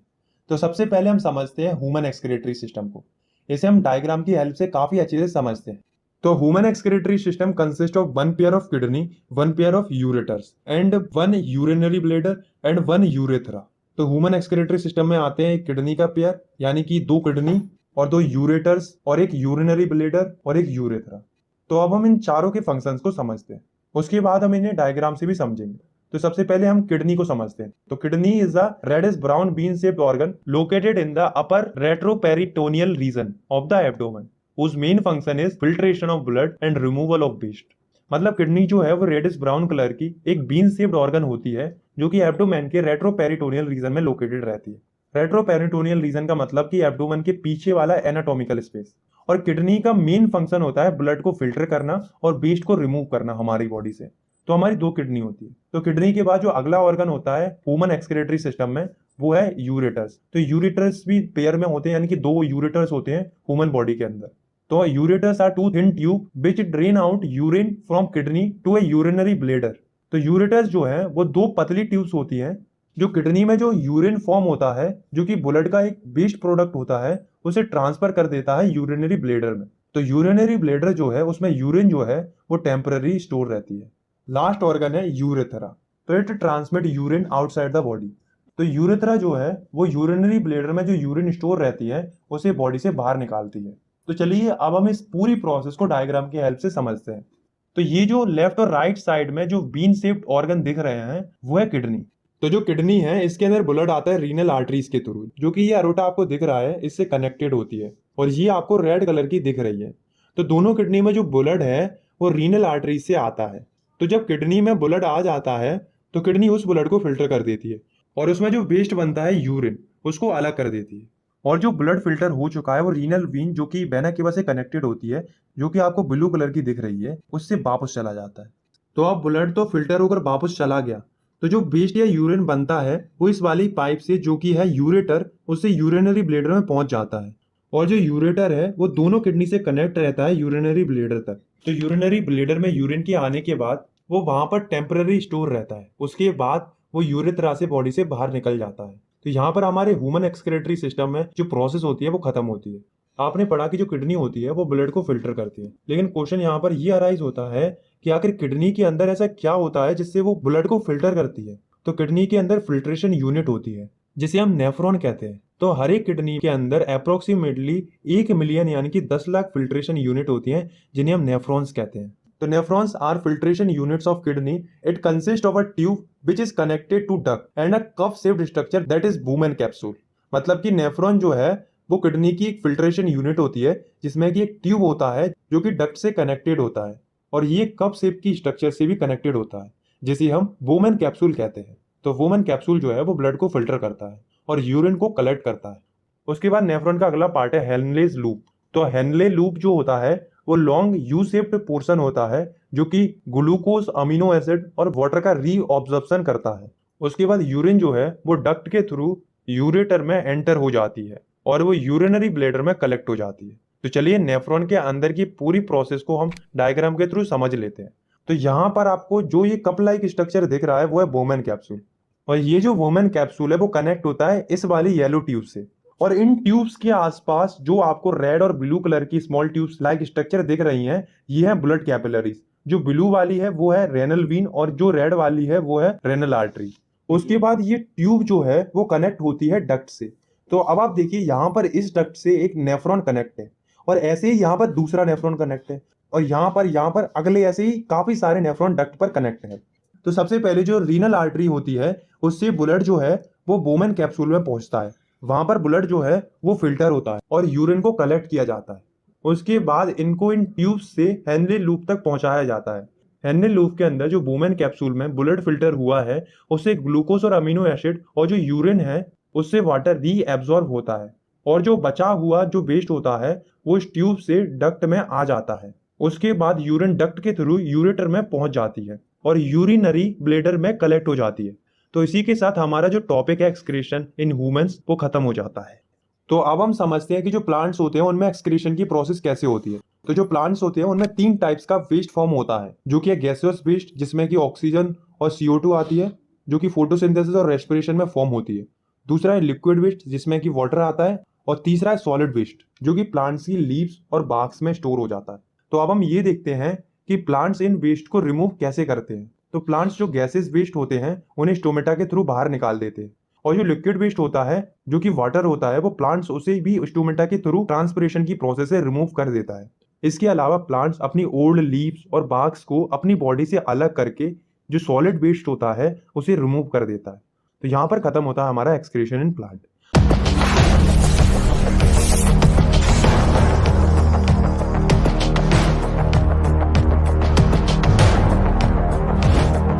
तो सबसे पहले हम समझते हैं ह्यूमन एक्सक्रीटरी सिस्टम को। इसे हम डायग्राम की हेल्प से काफी अच्छे से समझते हैं। तो human excretory system consist of 1 pair of kidney, 1 pair of ureters and 1 urinary bladder and 1 urethra. तो ह्यूमन एक्सक्रीटरी सिस्टम में आते हैं एक किडनी का पेयर, यानी कि 2 किडनी और 2 यूरेटर्स और एक यूरिनरी ब्लैडर और एक यूरेथ्रा। तो अब हम इन चारों के फंक्शंस को समझते हैं, उसके बाद हम इन्हें डायग्राम से भी समझेंगे। तो सबसे पहले हम किडनी को समझते हैं। तो kidney is a reddish brown bean shaped organ located in the upper retroperitoneal region of the abdomen, whose main function is filtration of blood and removal of waste. मतलब किडनी जो है वो रेडिश ब्राउन कलर की एक बीन शेप्ड ऑर्गन होती है जो कि एब्डोमेन के रेट्रोपेरिटोनियल रीजन में लोकेटेड रहती है। रेट्रोपेरिटोनियल रीजन का मतलब कि एब्डोमेन के पीछे वाला एनाटॉमिकल स्पेस। और किडनी का मेन फंक्शन होता है ब्लड को फिल्टर करना और वेस्ट को रिमूव करना हमारी बॉडी से। तो हमारी 2 किडनी होती है। तो किडनी के बाद जो अगला ऑर्गन होता है ह्यूमन एक्सक्रीटरी सिस्टम में वो है यूरेटर्स। तो यूरेटर्स भी पेयर में होते हैं, यानी कि 2 यूरेटर्स होते हैं ह्यूमन बॉडी के अंदर। तो ureters are 2 thin tube which drain out urine from kidney to a urinary bladder. तो यूरेटर्स जो है वो 2 पतली ट्यूब्स होती हैं जो किडनी में जो यूरिन फॉर्म होता है जो कि ब्लड का एक वेस्ट प्रोडक्ट होता है उसे ट्रांसफर कर देता है यूरिनरी ब्लैडर में। तो यूरिनरी ब्लैडर जो है उसमें यूरिन जो है वो टेम्पररी स्टोर रहती है। लास्ट ऑर्गन है यूरेथ्रा। तो it transmit urine outside the body. तो यूरेथ्रा जो है वो यूरिनरी ब्लैडर में जो यूरिन स्टोर रहती है उसे बॉडी से बाहर निकालती है। तो चलिए अब हम इस पूरी प्रोसेस को डायग्राम की हेल्प से समझते हैं। तो ये जो लेफ्ट और राइट साइड में जो बीन शेप्ड ऑर्गन दिख रहे हैं वो है किडनी। तो जो किडनी है इसके अंदर ब्लड आता है रीनल आर्टरीज के थ्रू, जो कि ये अरोटा आपको दिख रहा है इससे कनेक्टेड होती है और ये आपको रेड कलर की दिख रही है। तो दोनों किडनी में जो ब्लड है वो रीनल आर्टरीज से आता है। तो जब किडनी में ब्लड आ जाता है तो किडनी उस ब्लड को फिल्टर कर देती है और उसमें जो वेस्ट बनता है यूरिन उसको अलग कर देती है। और जो ब्लड फिल्टर हो चुका है वो रीनल वीन जो कि वेना केवा से कनेक्टेड होती है, जो कि आपको ब्लू कलर की दिख रही है, उससे वापस चला जाता है। तो अब ब्लड तो फिल्टर होकर वापस चला गया, तो जो वेस्ट या यूरिन बनता है वो इस वाली पाइप से जो कि है यूरेटर, उससे यूरिनरी ब्लैडर में पहुंच जाता है। और जो यूरेटर है वो दोनों किडनी से कनेक्ट रहता है यूरिनरी ब्लैडर तक। तो यूरिनरी ब्लैडर में यूरिन के आने के बाद वो वहां पर टेम्पररी स्टोर रहता है, उसके बाद वो यूरेथ्रा से बॉडी से बाहर निकल जाता है। तो यहाँ पर हमारे ह्यूमन एक्सक्रीटरी सिस्टम में जो प्रोसेस होती है वो खत्म होती है। आपने पढ़ा कि जो किडनी होती है वो ब्लड को फिल्टर करती है, लेकिन क्वेश्चन यहाँ पर ये अराइज होता है कि आखिर किडनी के अंदर ऐसा क्या होता है जिससे वो ब्लड को फिल्टर करती है। तो किडनी के अंदर फिल्ट्रेशन यूनिट होती है जिसे हम नेफ्रॉन कहते हैं। तो हर एक किडनी के अंदर अप्रोक्सीमेटली 1 मिलियन यानी कि 10 लाख फिल्ट्रेशन यूनिट होती हैं जिन्हें हम नेफ्रॉन्स कहते हैं। तो nephrons are filtration units of kidney. It consist of a tube which is connected to duct and a cup shaped structure that is Bowman capsule. मतलब कि नेफ्रॉन जो है वो किडनी की एक फिल्ट्रेशन यूनिट होती है जिसमें कि एक ट्यूब होता है जो कि डक्ट से कनेक्टेड होता है और ये कप शेप की स्ट्रक्चर से भी कनेक्टेड होता है, जिसे हम वोमेन कैप्सूल कहते हैं। तो वोमेन कैप्सूल जो है वो ब्लड को फिल्टर करता है और यूरिन को कलेक्ट करता है। उसके बाद नेफ्रॉन का अगला पार्ट है हेनलेज लूप। तो हेनले लूप जो होता है वो लॉन्ग यू शेप्ड पोर्शन होता है जो कि ग्लूकोज, अमीनो एसिड और वाटर का रीअब्जॉर्प्शन करता है। उसके बाद यूरिन जो है वो डक्ट के थ्रू यूरेटर में एंटर हो जाती है और वो यूरिनरी ब्लैडर में कलेक्ट हो जाती है। तो चलिए नेफ्रॉन के अंदर की पूरी प्रोसेस को हम डायग्राम के थ्रू समझ लेते हैं। तो यहाँ पर आपको जो ये कप लाइक स्ट्रक्चर दिख रहा है वो है वोमेन कैप्सूल, और ये जो वोमेन कैप्सूल है वो कनेक्ट होता है इस वाली येलो ट्यूब से। और इन ट्यूब्स के आसपास जो आपको रेड और ब्लू कलर की स्मॉल ट्यूब्स लाइक स्ट्रक्चर दिख रही हैं, ये है ब्लड कैपिलरीज। जो ब्लू वाली है वो है रेनल वीन और जो रेड वाली है वो है रेनल आर्टरी। उसके बाद ये ट्यूब जो है वो कनेक्ट होती है डक्ट से। तो अब आप देखिए यहाँ पर इस डक्ट से एक नेफ्रॉन कनेक्ट है और ऐसे ही यहाँ पर दूसरा नेफ्रॉन कनेक्ट है और यहाँ पर अगले ऐसे ही काफी सारे नेफ्रॉन डक्ट पर कनेक्ट है। तो सबसे पहले जो रीनल आर्टरी होती है उससे ब्लड जो है वो वोमेन कैप्सूल में पहुंचता है। वहां पर ब्लड जो है वो फिल्टर होता है और यूरिन को कलेक्ट किया जाता है। उसके बाद इनको इन ट्यूब्स से हेनले लूप तक पहुंचाया जाता है। हेनले लूप के अंदर जो वोमेन कैप्सूल में ब्लड फिल्टर हुआ है उससे ग्लूकोज और अमीनो एसिड और जो यूरिन है उससे वाटर रीएब्जॉर्ब होता है और जो बचा हुआ जो वेस्ट होता है वो इस ट्यूब से डक्ट में आ जाता है। उसके बाद यूरिन डक्ट के थ्रू यूरेटर में पहुंच जाती है और यूरिनरी ब्लैडर में कलेक्ट हो जाती है। तो इसी के साथ हमारा जो टॉपिक है एक्सक्रीशन इन ह्यूमंस वो खत्म हो जाता है। तो अब हम समझते हैं कि जो प्लांट्स होते हैं उनमें एक्सक्रीशन की प्रोसेस कैसे होती है। तो जो प्लांट्स होते हैं उनमें 3 टाइप्स का वेस्ट फॉर्म होता है, जो कि है गैसियस वेस्ट जिसमें कि ऑक्सीजन और CO2 आती है जो कि फोटोसिंथेसिस और रेस्पिरेशन में फॉर्म होती है। दूसरा है लिक्विड वेस्ट जिसमें कि वाटर आता है और तीसरा है सॉलिड वेस्ट जो कि प्लांट्स की लीव्स और बार्क्स में स्टोर हो जाता है। तो अब हम ये देखते हैं कि प्लांट्स इन वेस्ट को रिमूव कैसे करते हैं। तो प्लांट्स जो गैसेस वेस्ट होते हैं उन्हें स्टोमेटा के थ्रू बाहर निकाल देते हैं और जो लिक्विड वेस्ट होता है जो कि वाटर होता है वो प्लांट्स उसे भी स्टोमेटा के थ्रू ट्रांसपिरेशन की प्रोसेस से रिमूव कर देता है। इसके अलावा प्लांट्स अपनी ओल्ड लीव्स और बार्क्स को अपनी बॉडी से अलग करके जो सॉलिड वेस्ट होता है उसे रिमूव कर देता है। तो यहाँ पर खत्म होता है हमारा एक्सक्रीशन इन प्लांट।